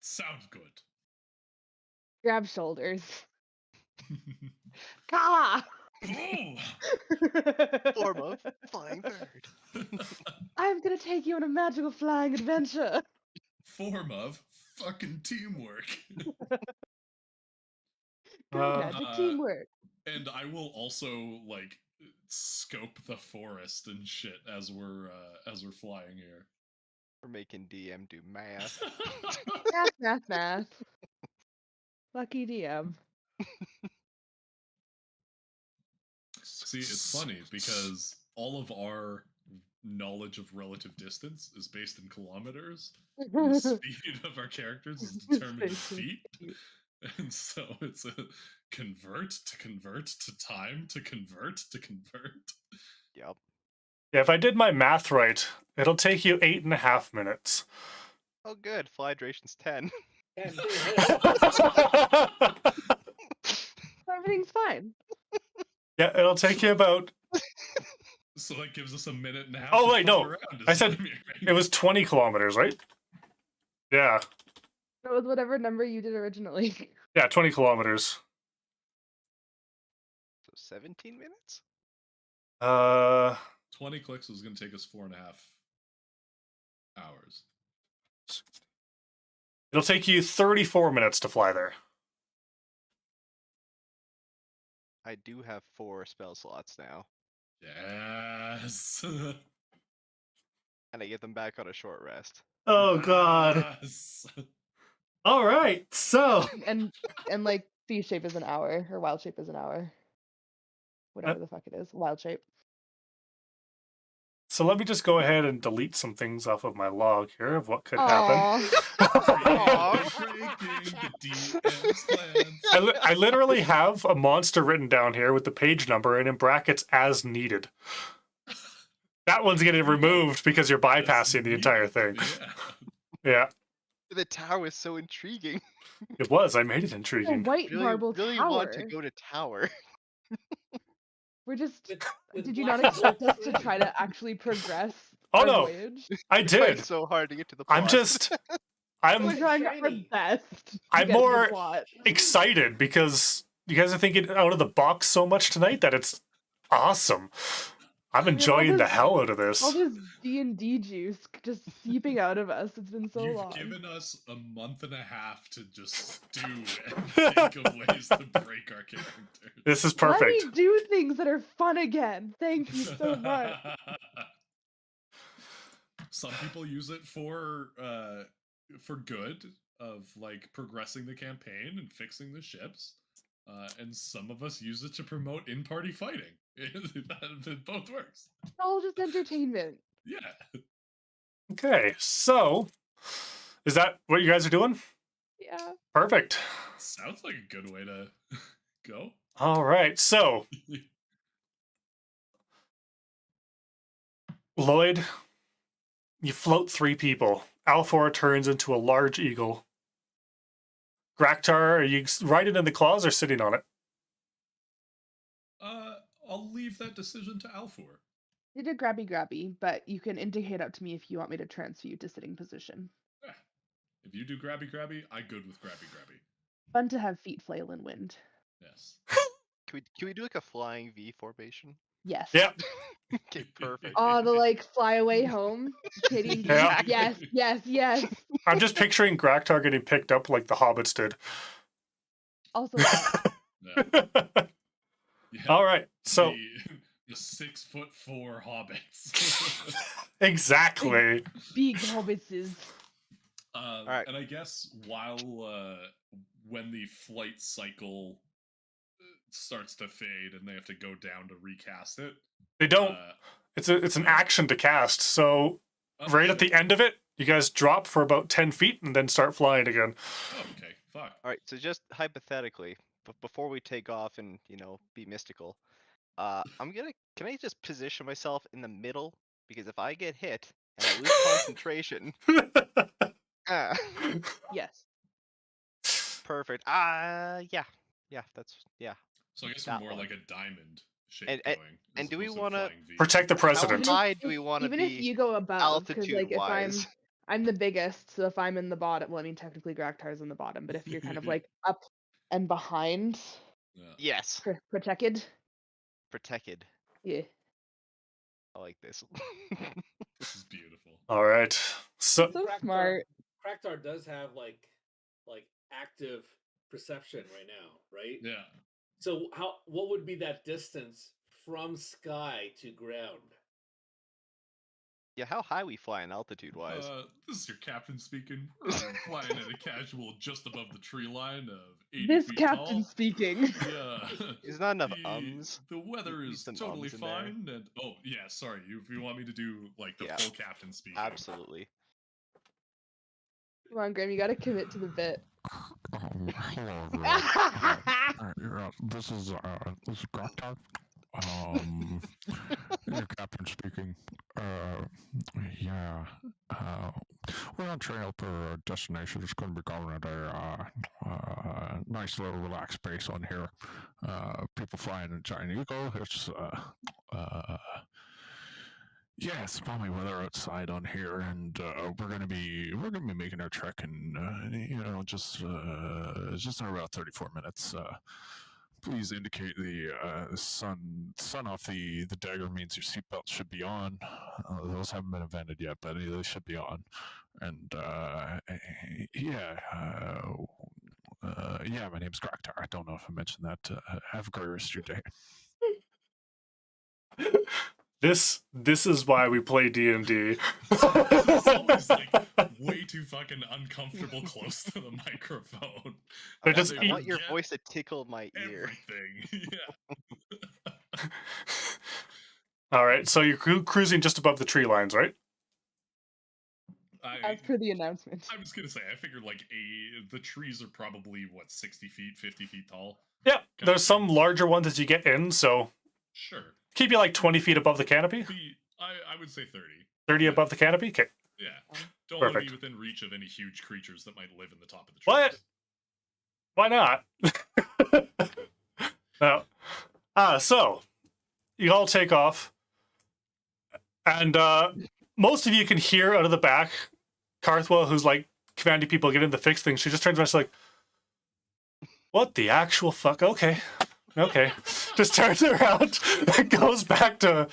Sounds good. Grab shoulders. Gah! Oh! Form of flying bird. I'm gonna take you on a magical flying adventure. Form of fucking teamwork. Good magic teamwork. And I will also like scope the forest and shit as we're flying here. We're making DM do math. Math. Lucky DM. See, it's funny because all of our knowledge of relative distance is based in kilometers. And the speed of our characters is determined in feet. And so it's a convert to time to convert. Yep. Yeah, if I did my math right, it'll take you 8.5 minutes. Oh, good. Fly duration's 10. Everything's fine. Yeah, it'll take you about... So that gives us a minute and a half. Oh, to wait, fly no. around, I is said what I mean, right? it was 20 kilometers, right? Yeah. That was whatever number you did originally. Yeah, 20 kilometers. So 17 minutes? 20 clicks is going to take us 4.5 hours. It'll take you 34 minutes to fly there. I do have 4 spell slots now. Yes. And I get them back on a short rest. Oh, God. Yes. All right, so... and like beast shape is an hour, or wild shape is an hour. Whatever the fuck it is. Wild shape. So let me just go ahead and delete some things off of my log here of what could happen. Aw. Breaking the DM's plans. I literally have a monster written down here with the page number and in brackets as needed. That one's getting removed because you're bypassing the entire thing. Yeah. Yeah, The tower is so intriguing. it was. I made it A intriguing. white Really, marble really tower. want to go to tower. We're just. With Did you black not and gold expect us to trim. try to actually progress Oh, our no. voyage? I We tried did. so hard to get to the I'm plot. just. We're I'm trying our shiny. best to I'm get to the more plot. excited because you guys are thinking out of the box so much tonight that it's awesome. I'm enjoying the this- hell out of All this. this D&D juice just seeping out of us. It's been so You've long. given us a month and a half to just stew and think of ways to break our characters. This is Let perfect. me do things that are fun again. Thank you so much. Some people use it for good of like progressing the campaign and fixing the ships, and some of us use it to promote in-party fighting. It both works. It's all just entertainment. Yeah. Okay, so is that what you guys are doing? Yeah. Perfect. Sounds like a good way to go. All right, so Lloyd, you float 3 people. Alfor turns into a large eagle. Graktar, are you riding in the claws or sitting on it? I'll leave that decision to Alfor. Did a grabby, but you can indicate out to me if you want me to transfer you to sitting position. If you do grabby, I good with grabby. Fun to have feet flail in wind. Yes. Can we do like a flying V formation? Yes. Yeah. Okay, perfect. Oh, the like fly away home. Kitty. Yeah. Yes. I'm just picturing Graktar getting picked up like the hobbits did. Also that. Yeah. Yeah. All right, so the 6'4" hobbits. exactly. Big hobbitses. Alright. And I guess while when the flight cycle starts to fade and they have to go down to recast it, They don't. It's an action to cast. So right at the end of it, you guys drop for about 10 feet and then start flying again. Oh, okay, fuck. All right, so just hypothetically, before we take off and be mystical, can I just position myself in the middle? Because if I get hit and I lose concentration, Yes. perfect. Yeah, that's So I guess that we're more one. like a diamond shape And- going. and as do we opposed to wanna flying V. Protect the How president. high do we want to Even be? if you go above, because like if altitude-wise? I'm the biggest, so if I'm in the bottom, well, I mean technically Graktar's in the bottom, but if you're kind of like up and behind, Yeah. Yes, protected, protected. yeah. I like this. This is beautiful. All right. So So smart. Kraktar does have like active perception right now, right? Yeah. So what would be that distance from sky to ground? Yeah, how high we flying altitude-wise? This is your captain speaking. We're flying at a casual just above the tree line of 80 This feet captain tall. speaking. Yeah. There's not enough the, ums. The weather Use is some totally ums in there. fine. And yeah, sorry. If you want me to do like the Yeah. full captain speaking. Absolutely. Come on, Graham, you gotta commit to the bit. Hello, everyone. This is Graktar. Your captain speaking. Yeah. We're on trail to our destination. It's going to be going at a nice little relaxed pace on here. People flying in giant eagle. It's yeah, it's balmy weather outside on here, and we're gonna be making our trek in just in about 34 minutes. Please indicate the sun off the dagger means your seatbelt should be on. Those haven't been invented yet, but they should be on. And yeah, my name's Graktar. I don't know if I mentioned that. Have a great rest of your day. this is why we play D&D. It's always like way too fucking uncomfortable close to the microphone. They're just I want eat- your voice to tickle my ear. Everything. Yeah. All right, so you're cruising just above the tree lines, right? As per the announcement. I was gonna say, I figured like the trees are probably what 60 feet, 50 feet tall. Yeah, kind of there's some thing. larger ones as you get in, so Sure. keep you like 20 feet above the canopy. I would say 30. 30 Yeah. above the canopy? Okay. Yeah. Don't want to be Perfect. within reach of any huge creatures that might live in the top of the trees. What? Why not? No. So you all take off, and most of you can hear out of the back Carthwell, who's like commanding people to get in to fix things. She just turns around, she's like, "What the actual fuck?" Okay. Just turns around and goes back to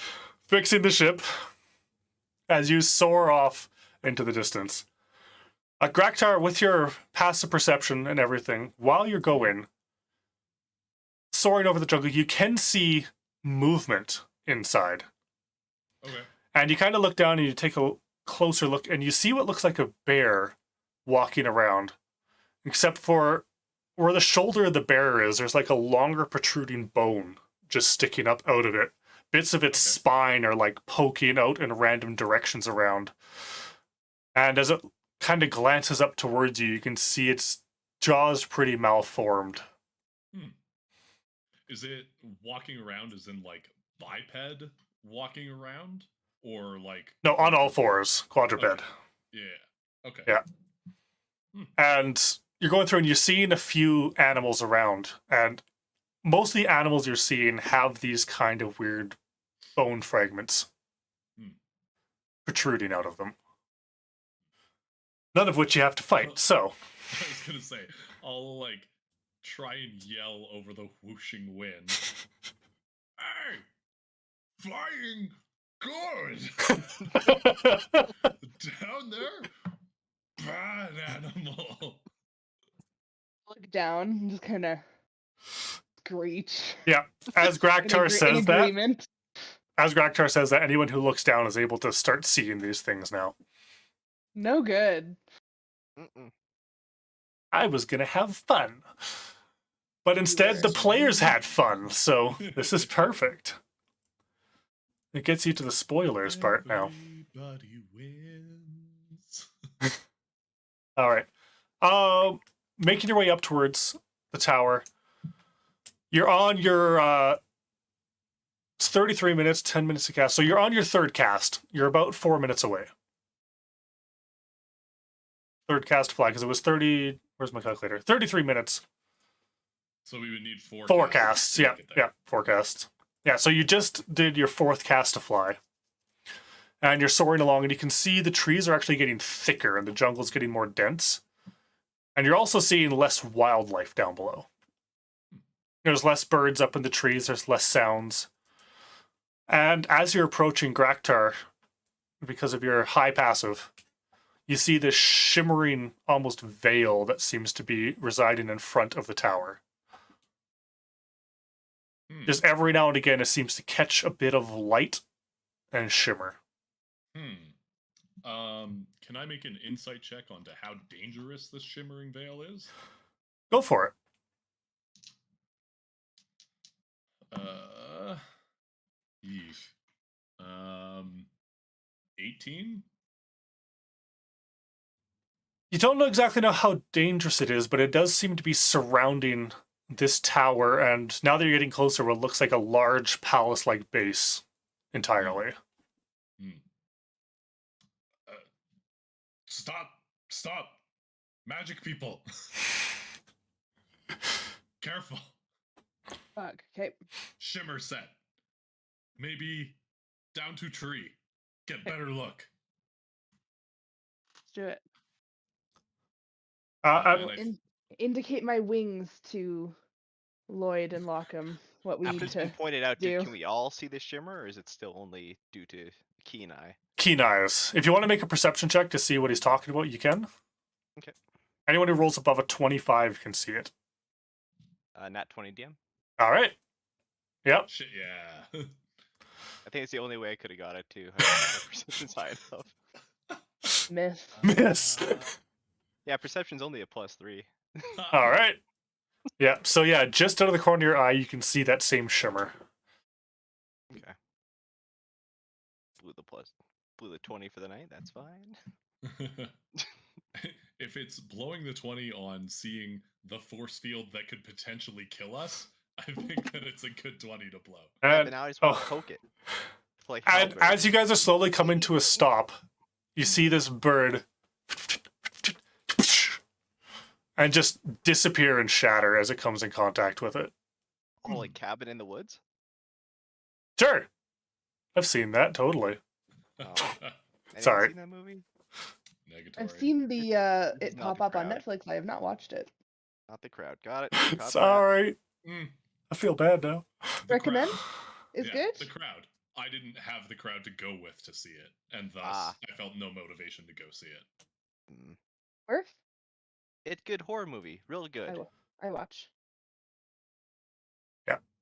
fixing the ship as you soar off into the distance. Graktar, with your passive perception and everything, while you're going, soaring over the jungle, you can see movement inside. Okay. And you kind of look down and you take a closer look and you see what looks like a bear walking around. Except for where the shoulder of the bear is, there's like a longer protruding bone just sticking up out of it. Bits of its spine are like poking out in random directions around. And as it kind of glances up towards you, you can see its jaws pretty malformed. Is it walking around as in like biped walking around? Or like... No, on all fours, quadruped. Okay. Yeah. Okay. Yeah. And you're going through and you're seeing a few animals around. And most of the animals you're seeing have these kind of weird bone fragments protruding out of them. None of which you have to fight, so... I was gonna say, I'll like try and yell over the whooshing wind. Hey! Flying good! Down there? Bad animal! Look down and just kind of screech. Yeah, as Graktar says in that, agreement. anyone who looks down is able to start seeing these things now. No good. I was gonna have fun. But instead, the players had fun, so this is perfect. It gets you to the spoilers part now. Everybody wins. All right. Making your way up towards the tower. You're on your... it's 33 minutes, 10 minutes to cast. So you're on your third cast. You're about 4 minutes away. Third cast flag, because it was 30... Where's my calculator? 33 minutes. So we would need four casts. Yeah, 4 casts. Yeah, so you just did your 4th cast to fly. And you're soaring along, and you can see the trees are actually getting thicker, and the jungle's getting more dense. And you're also seeing less wildlife down below. There's less birds up in the trees, there's less sounds. And as you're approaching Graktar, because of your high passive, you see this shimmering, almost veil that seems to be residing in front of the tower. Just every now and again, it seems to catch a bit of light and shimmer. Can I make an insight check onto how dangerous this shimmering veil is? Go for it. 18? You don't exactly know how dangerous it is, but it does seem to be surrounding this tower, and now that you're getting closer, what looks like a large palace-like base entirely. Stop! Magic people! Careful! Fuck. Okay. Shimmer set. Maybe down to tree. Get better look. Let's do it. Indicate my wings to Lloyd and Lockham. What we After need it's been to pointed out, do. can we all see the shimmer, or is it still only due to keen eye? Keen eyes. If you want to make a perception check to see what he's talking about, you can. Okay. Anyone who rolls above a 25 can see it. Nat 20 DM. All right. Yep. Shit, yeah. I think it's the only way I could have got it too. Perception's high enough. Miss. Yeah, perception's only a +3. All right. Yeah. So yeah, just out of the corner of your eye, you can see that same shimmer. Okay. plus blew the 20 for the night. That's fine. If it's blowing the 20 on seeing the force field that could potentially kill us, I think that it's a good 20 to blow. But And, now I just want to poke it. It's like and Halberd. as you guys are slowly coming to a stop, you see this bird and just disappear and shatter as it comes in contact with it. Oh, like Cabin in the Woods? Sure. I've seen that, totally. Oh. Anyone Sorry. seen that movie? Negatory. I've seen the It's it not pop the up on crowd. Netflix. I have not watched it. Not the crowd. Got it. Caught that. Sorry. Mm, I feel bad now. the Recommend? crowd. Is Yeah, good? The crowd. I didn't have the crowd to go with to see it, and thus Ah. I felt no motivation to go see it. Mm. Worth? It's good horror movie. Real good. I watch.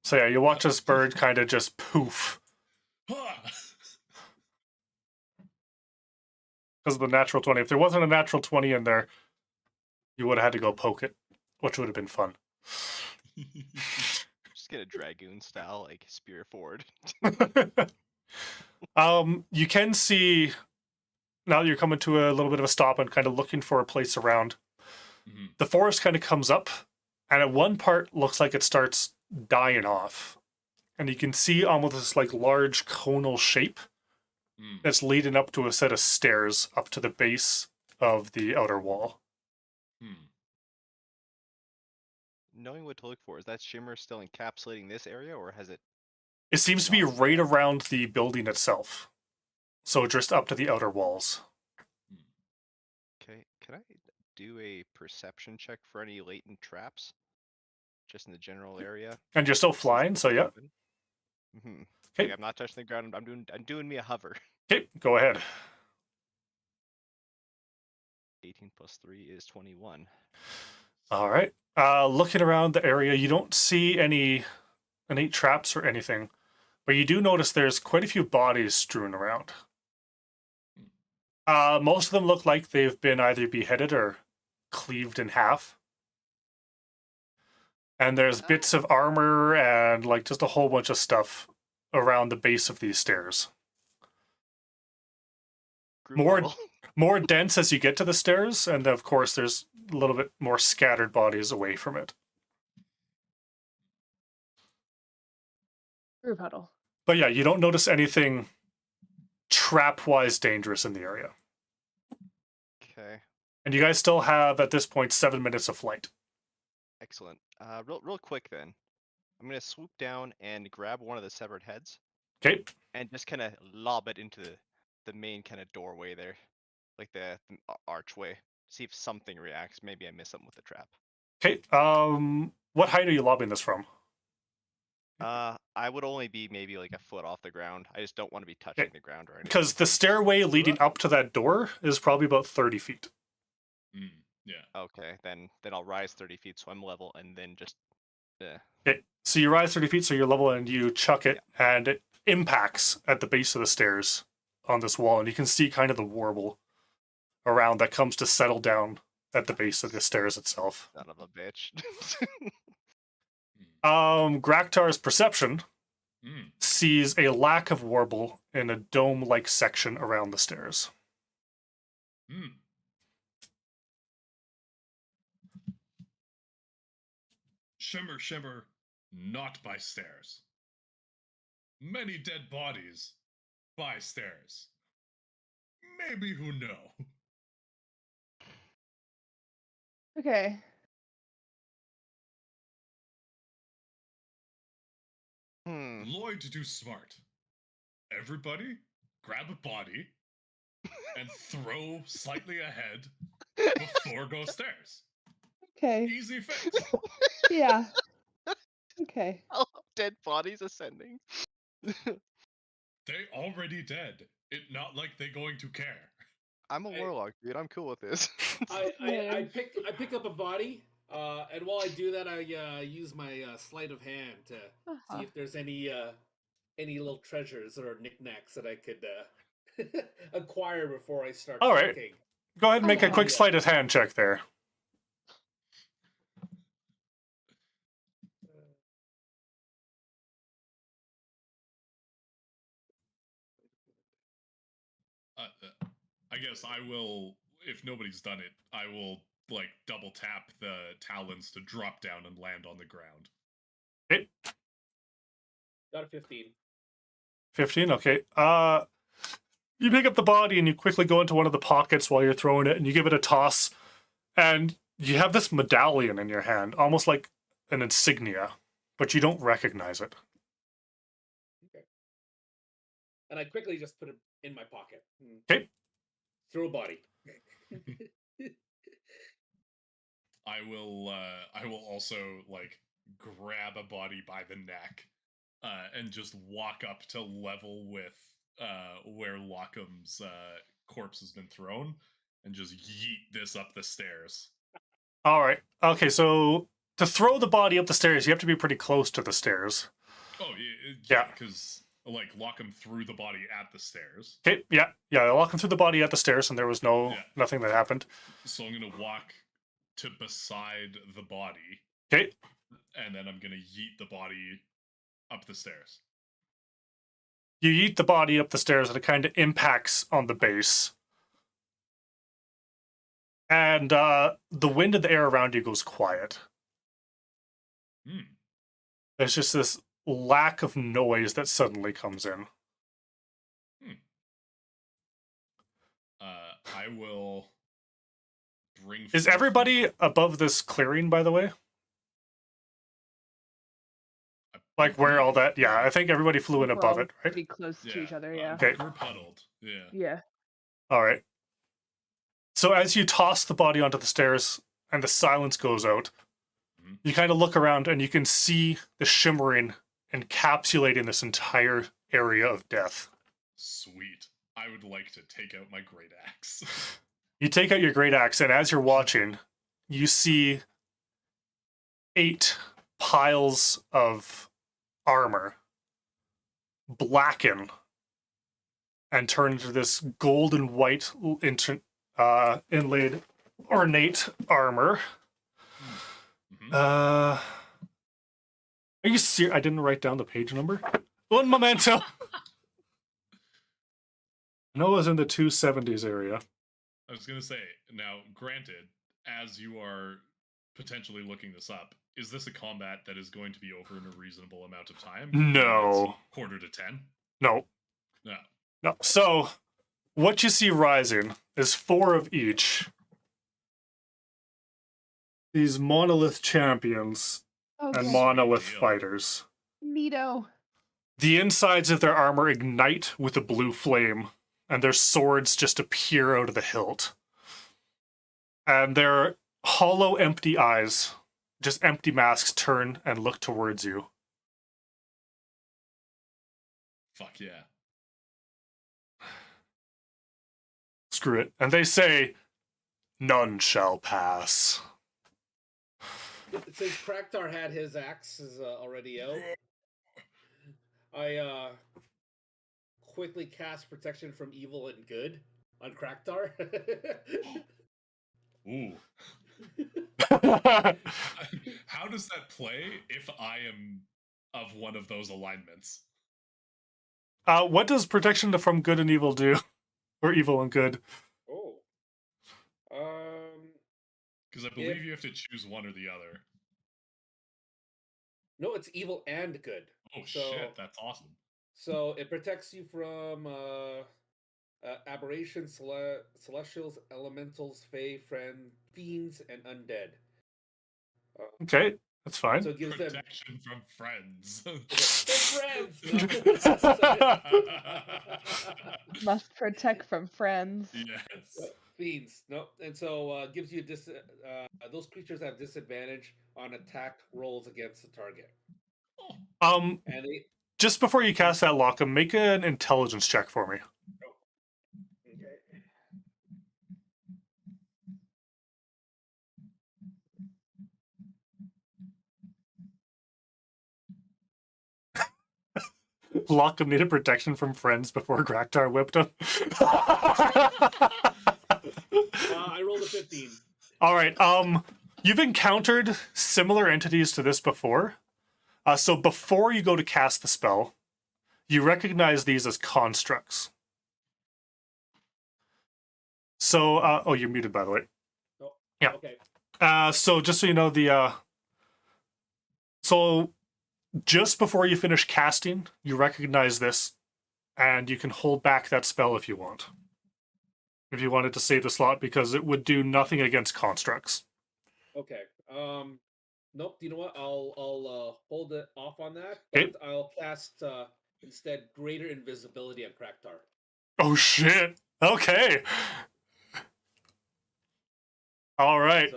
So yeah, you watch this bird kind of just poof Ah! because of the natural 20. If there wasn't a natural 20 in there, you would have had to go poke it, which would have been fun. Just get a dragoon style, like spear forward. You can see now that you're coming to a little bit of a stop and kind of looking for a place around. Mhm. The forest kind of comes up, and at one part looks like it starts dying off, and you can see almost this like large conal shape Mm. that's leading up to a set of stairs up to the base of the outer wall. Hmm. Knowing what to look for, is that shimmer still encapsulating this area, or has it? It seems to be Not right yet. around the building itself, so just up to the outer walls. Okay, can I do a perception check for any latent traps? Just in the general area. And you're still flying, so yeah. Mm-hmm. Okay. I'm not touching the ground. I'm doing me a hover. Okay, go ahead. 18 plus 3 is 21. All right. Looking around the area, you don't see any innate traps or anything, but you do notice there's quite a few bodies strewn around. Most of them look like they've been either beheaded or cleaved in half. And there's bits of armor and like just a whole bunch of stuff around the base of these stairs. Group More- huddle. More dense as you get to the stairs, and of course there's a little bit more scattered bodies away from it. Group huddle. But yeah, you don't notice anything trap-wise dangerous in the area. Okay, And you guys still have, at this point, 7 minutes of flight. excellent. Real quick then. I'm gonna swoop down and grab one of the severed heads Okay? and just kind of lob it into the main kind of doorway there, like the archway. See if something reacts. Maybe I miss something with the trap. Okay, what height are you lobbing this from? I would only be maybe like a foot off the ground. I just don't want to be touching the ground or anything. Because the stairway leading up to that door is probably about 30 feet. Mm. Yeah. Okay, then I'll rise 30 feet so I'm level, and then just Okay, so you rise 30 feet, so you're level, and you chuck it, and it impacts at the base of the stairs on this wall, and you can see kind of the warble around that comes to settle down at the base of the stairs itself. son of a bitch. Graktar's perception Mm. sees a lack of warble in a dome-like section around the stairs. Mm. Shimmer, shimmer, not by stairs. Many dead bodies by stairs. Maybe who know? Okay. Lloyd to do smart. Everybody, grab a body and throw slightly ahead before go stairs. Okay. Easy fix. Yeah. Okay. Oh, dead bodies ascending. They already dead. It not like they going to care. I'm a warlock, dude. I'm cool with this. I pick up a body, and while I do that, I use my sleight of hand to see if there's any little treasures or knickknacks that I could acquire before I start All right. cooking. Go ahead and make a quick Yeah. sleight of hand check there. I guess I will, if nobody's done it, I will like double tap the talons to drop down and land on the ground. Okay. Got a 15. 15. Okay. You pick up the body and you quickly go into one of the pockets while you're throwing it, and you give it a toss, and you have this medallion in your hand, almost like an insignia, but you don't recognize it. Okay. And I quickly just put it in my pocket. Okay. Throw a body. I will also like grab a body by the neck and just walk up to level with where Lockham's corpse has been thrown and just yeet this up the stairs. All right. Okay, so to throw the body up the stairs, you have to be pretty close to the stairs. Oh, Yeah. because like Lockham threw the body at the stairs. Okay, yeah. I walk him through the body at the stairs, and there was nothing that happened. So I'm going to walk to beside the body. Okay. And then I'm going to yeet the body up the stairs. You yeet the body up the stairs, and it kind of impacts on the base. And the wind in the air around you goes quiet. There's just this lack of noise that suddenly comes in. I will bring... Is everybody above this clearing, by the way? Like where all that... Yeah, I think everybody flew in above it, right? Pretty close to each other, yeah. Okay. We're puddled, yeah. Yeah. All right. So as you toss the body onto the stairs and the silence goes out, you kind of look around and you can see the shimmering encapsulating this entire area of death. Sweet. I would like to take out my great axe. You take out your great axe, and as you're watching, you see 8 piles of armor blacken and turn into this golden white inlaid ornate armor. Are you serious? I didn't write down the page number. One memento. Noah's in the 270s area. I was going to say, now, granted, as you are potentially looking this up, is this a combat that is going to be over in a reasonable amount of time? No. It's 9:45? No. No. No. So, what you see rising is 4 of each. These monolith champions and monolith fighters. Neato. The insides of their armor ignite with a blue flame, and their swords just appear out of the hilt. And their hollow, empty eyes, just empty masks, turn and look towards you. Fuck yeah. Screw it. And they say, "None shall pass." Since Kraktar had his axes already out, I quickly cast protection from evil and good on Kraktar. Ooh. How does that play if I am of one of those alignments? What does protection from good and evil do? Or evil and good? Oh. Because I believe you have to choose one or the other. No, it's evil and good. Oh, shit, that's awesome. So it protects you from aberrations, celestials, elementals, fae, fiends, and undead. Okay, that's fine. So it gives protection from friends. Must protect from friends. Yes. Fiends. No, and so gives you those creatures have disadvantage on attack rolls against the target. And just before you cast that, Lockham, make an intelligence check for me. Okay. Lockham needed protection from friends before Graktar whipped him. I rolled a 15. All right. You've encountered similar entities to this before. So before you go to cast the spell, you recognize these as constructs. So, oh, you're muted, by the way. Oh, Yeah. Okay. So just so you know, so just before you finish casting, you recognize this, and you can hold back that spell if you want. If you wanted to save the slot, because it would do nothing against constructs. Okay. Nope. You know what? I'll hold it off on that. Okay. But I'll cast instead greater invisibility on Kraktar. Oh shit! Okay. All right.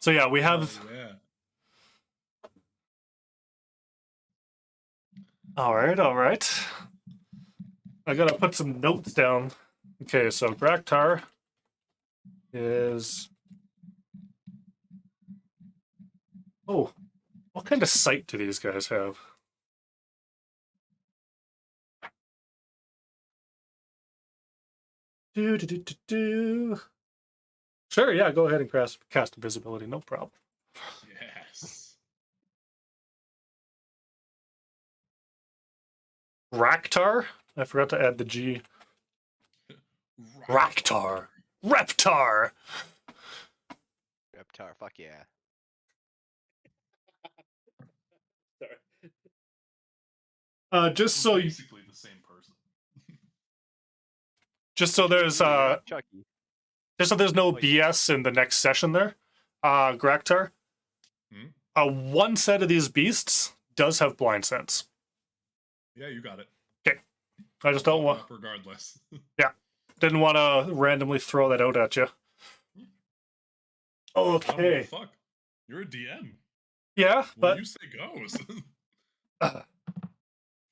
So yeah, we have. Oh, yeah. All right. All right. I gotta put some notes down. Okay, so Graktar is. Oh, what kind of sight do these guys have? Do. Sure, yeah, go ahead and cast invisibility, no problem. Yes. Raktar? I forgot to add the G. Raktar. Reptar. Reptar, fuck yeah. Sorry. Just We're so you, basically the same person. just so there's Chucky. just so there's no Like- BS in the next session there, Graktar. One set of these beasts does have blind sense. Yeah, you got it. I just don't want. Regardless. Didn't want to randomly throw that out at you. Okay. Fuck. You're a DM. Yeah, What but you say goes.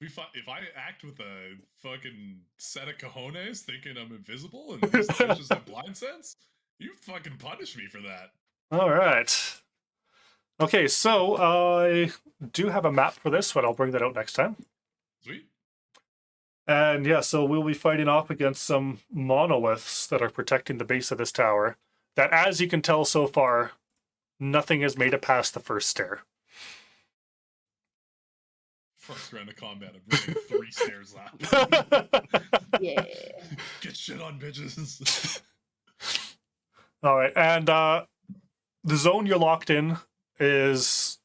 If I act with a fucking set of cojones thinking I'm invisible and these guys just have blind sense, you fucking punish me for that. all right. Okay, so I do have a map for this, but I'll bring that out next time. Sweet. And yeah, so we'll be fighting off against some monoliths that are protecting the base of this tower. That, as you can tell so far, nothing has made it past the first stair. First round of combat, I'm running 3 stairs left. Yeah. Get shit on, bitches. All right, and the zone you're locked in is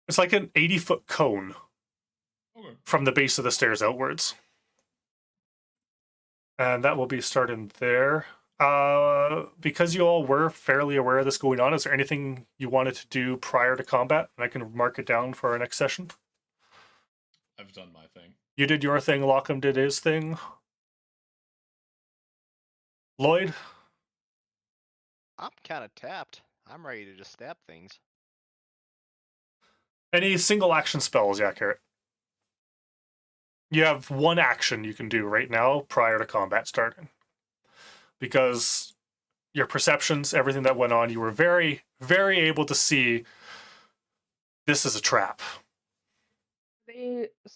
it's like an 80-foot cone Okay. from the base of the stairs outwards. And that will be starting there. Because you all were fairly aware of this going on, is there anything you wanted to do prior to combat? And I can mark it down for our next session. I've done my thing. You did your thing, Lockham did his thing. Lloyd? I'm kind of tapped. I'm ready to just stab things. Any single action spells, yeah, Carrot? You have one action you can do right now prior to combat starting. Because your perceptions, everything that went on, you were very, very able to see this is a trap.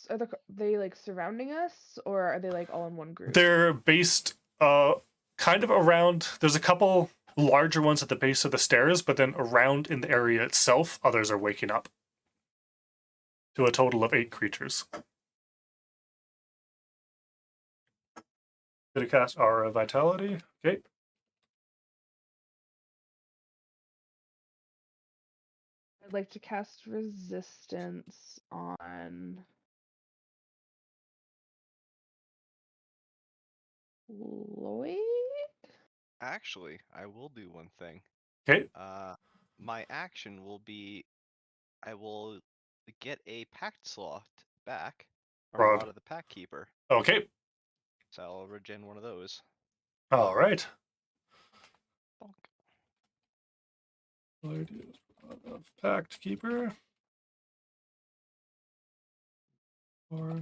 Are they like surrounding us, or are they like all in one group? They're based kind of around, there's a couple larger ones at the base of the stairs, but then around in the area itself, others are waking up. To a total of 8 creatures. Gonna cast Aura of Vitality. Okay. I'd like to cast resistance on Lloyd. Actually, I will do one thing. Okay. My action will be, I will get a pact slot back, a Rod. Rod of the Pact Keeper. Okay. So I'll regen one of those. All right. Bonk. Lloyd is Rod of Pact Keeper. Or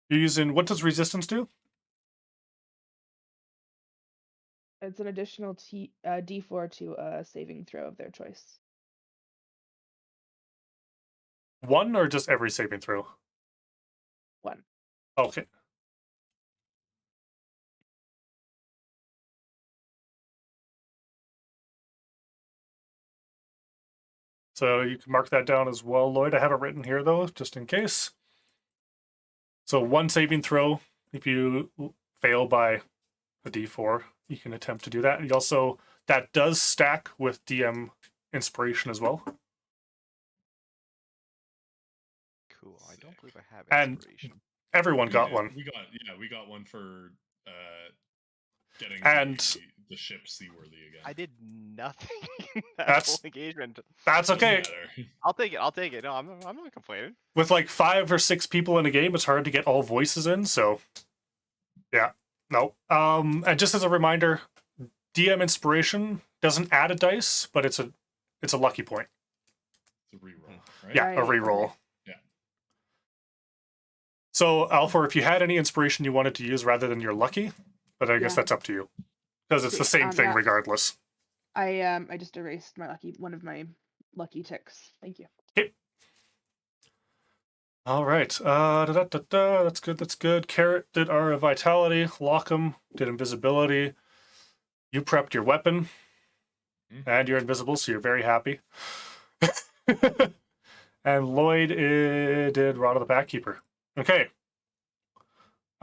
you're using, what does resistance do? It's an additional D4 to a saving throw of their choice. 1 or just every saving throw? 1. Okay. So you can mark that down as well, Lloyd. I have it written here, though, just in case. So 1 saving throw. If you fail by a D4, you can attempt to do that. And also, that does stack with DM inspiration as well. Cool. I don't believe I have And inspiration. everyone got did. one. We got one for getting And the ship seaworthy again. I did nothing in that That's- whole engagement. That's Doesn't okay. matter. I'll take it. I'll take it. No, I'm not complaining. With like 5 or 6 people in a game, it's hard to get all voices in. So, yeah, no. And just as a reminder, DM inspiration doesn't add a dice, but it's a lucky point. It's a reroll, right? Yeah, a Right, reroll. okay. Yeah. So, Alfor, if you had any inspiration you wanted to use rather than your lucky, but I guess Yeah. that's up to you because it's the Sweet. same thing Yeah. regardless. I just erased one of my lucky ticks. Thank you. All right. That's good. That's good. Carrot did our vitality. Lockham did invisibility. You prepped your weapon, and you're invisible, so you're very happy. And Lloyd did Rod of the Backkeeper. Okay.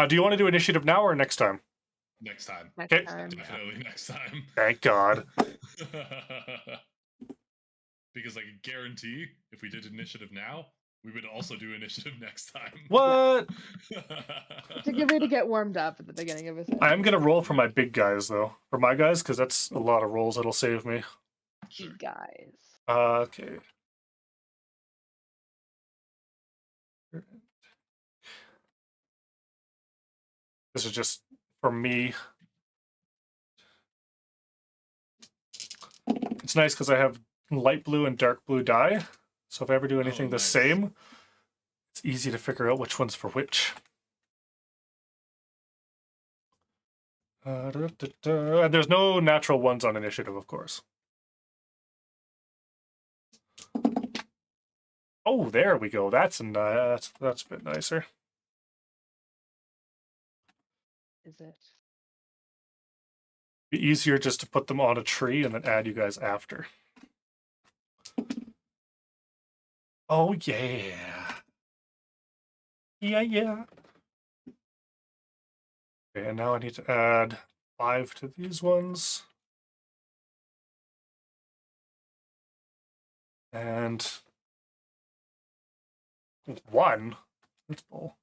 Do you want to do initiative now or next time? Next time. Next Okay. time. Definitely next time. Thank God. Because I can guarantee if we did initiative now, we would also do initiative next time. What? It's a good way to get warmed up at the beginning of a session. I am going to roll for my big guys, though. For my guys, because that's a lot of rolls that'll save me. Sure. You guys. Okay. This is just for me. It's nice because I have light blue and dark blue die. So if I ever do anything the nice. same, it's easy to figure out which one's for which. And there's no natural ones on initiative, of course. Oh, there we go. That's a bit nicer. Is it? Be easier just to put them on a tree and then add you guys after. Oh yeah. Yeah. Okay, and now I need to add 5 to these ones. And 1. That's bull.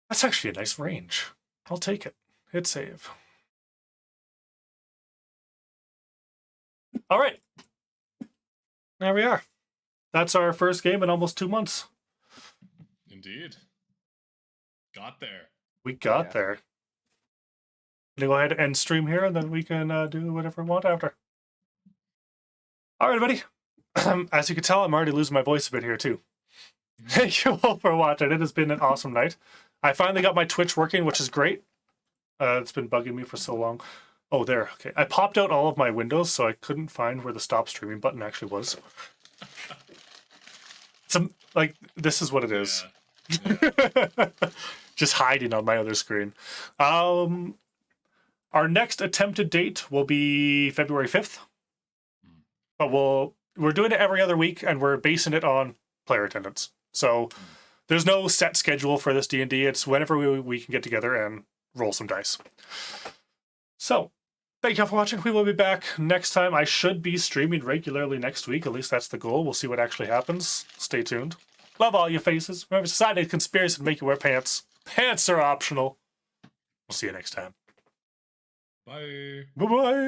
That's actually a nice range. I'll take it. Hit save. All right. There we are. That's our first game in almost 2 months. Indeed. Got there. We got there. I'm gonna go ahead and end stream here, and then we can do whatever we want after. All right, everybody. As you can tell, I'm already losing my voice a bit here, too. Thank you all for watching. It has been an awesome night. I finally got my Twitch working, which is great. It's been bugging me for so long. Oh, there. Okay. I popped out all of my windows, so I couldn't find where the stop streaming button actually was. This is what it is. Yeah. Just hiding on my other screen. Our next attempted date will be February 5th. But we're doing it every other week, and we're basing it on player attendance. So there's no set schedule for this D&D. It's whenever we can get together and roll some dice. So thank you all for watching. We will be back next time. I should be streaming regularly next week. At least that's the goal. We'll see what actually happens. Stay tuned. Love all you faces. Remember, society is conspiracy to make you wear pants. Pants are optional. We'll see you next time. Bye. Bye-bye.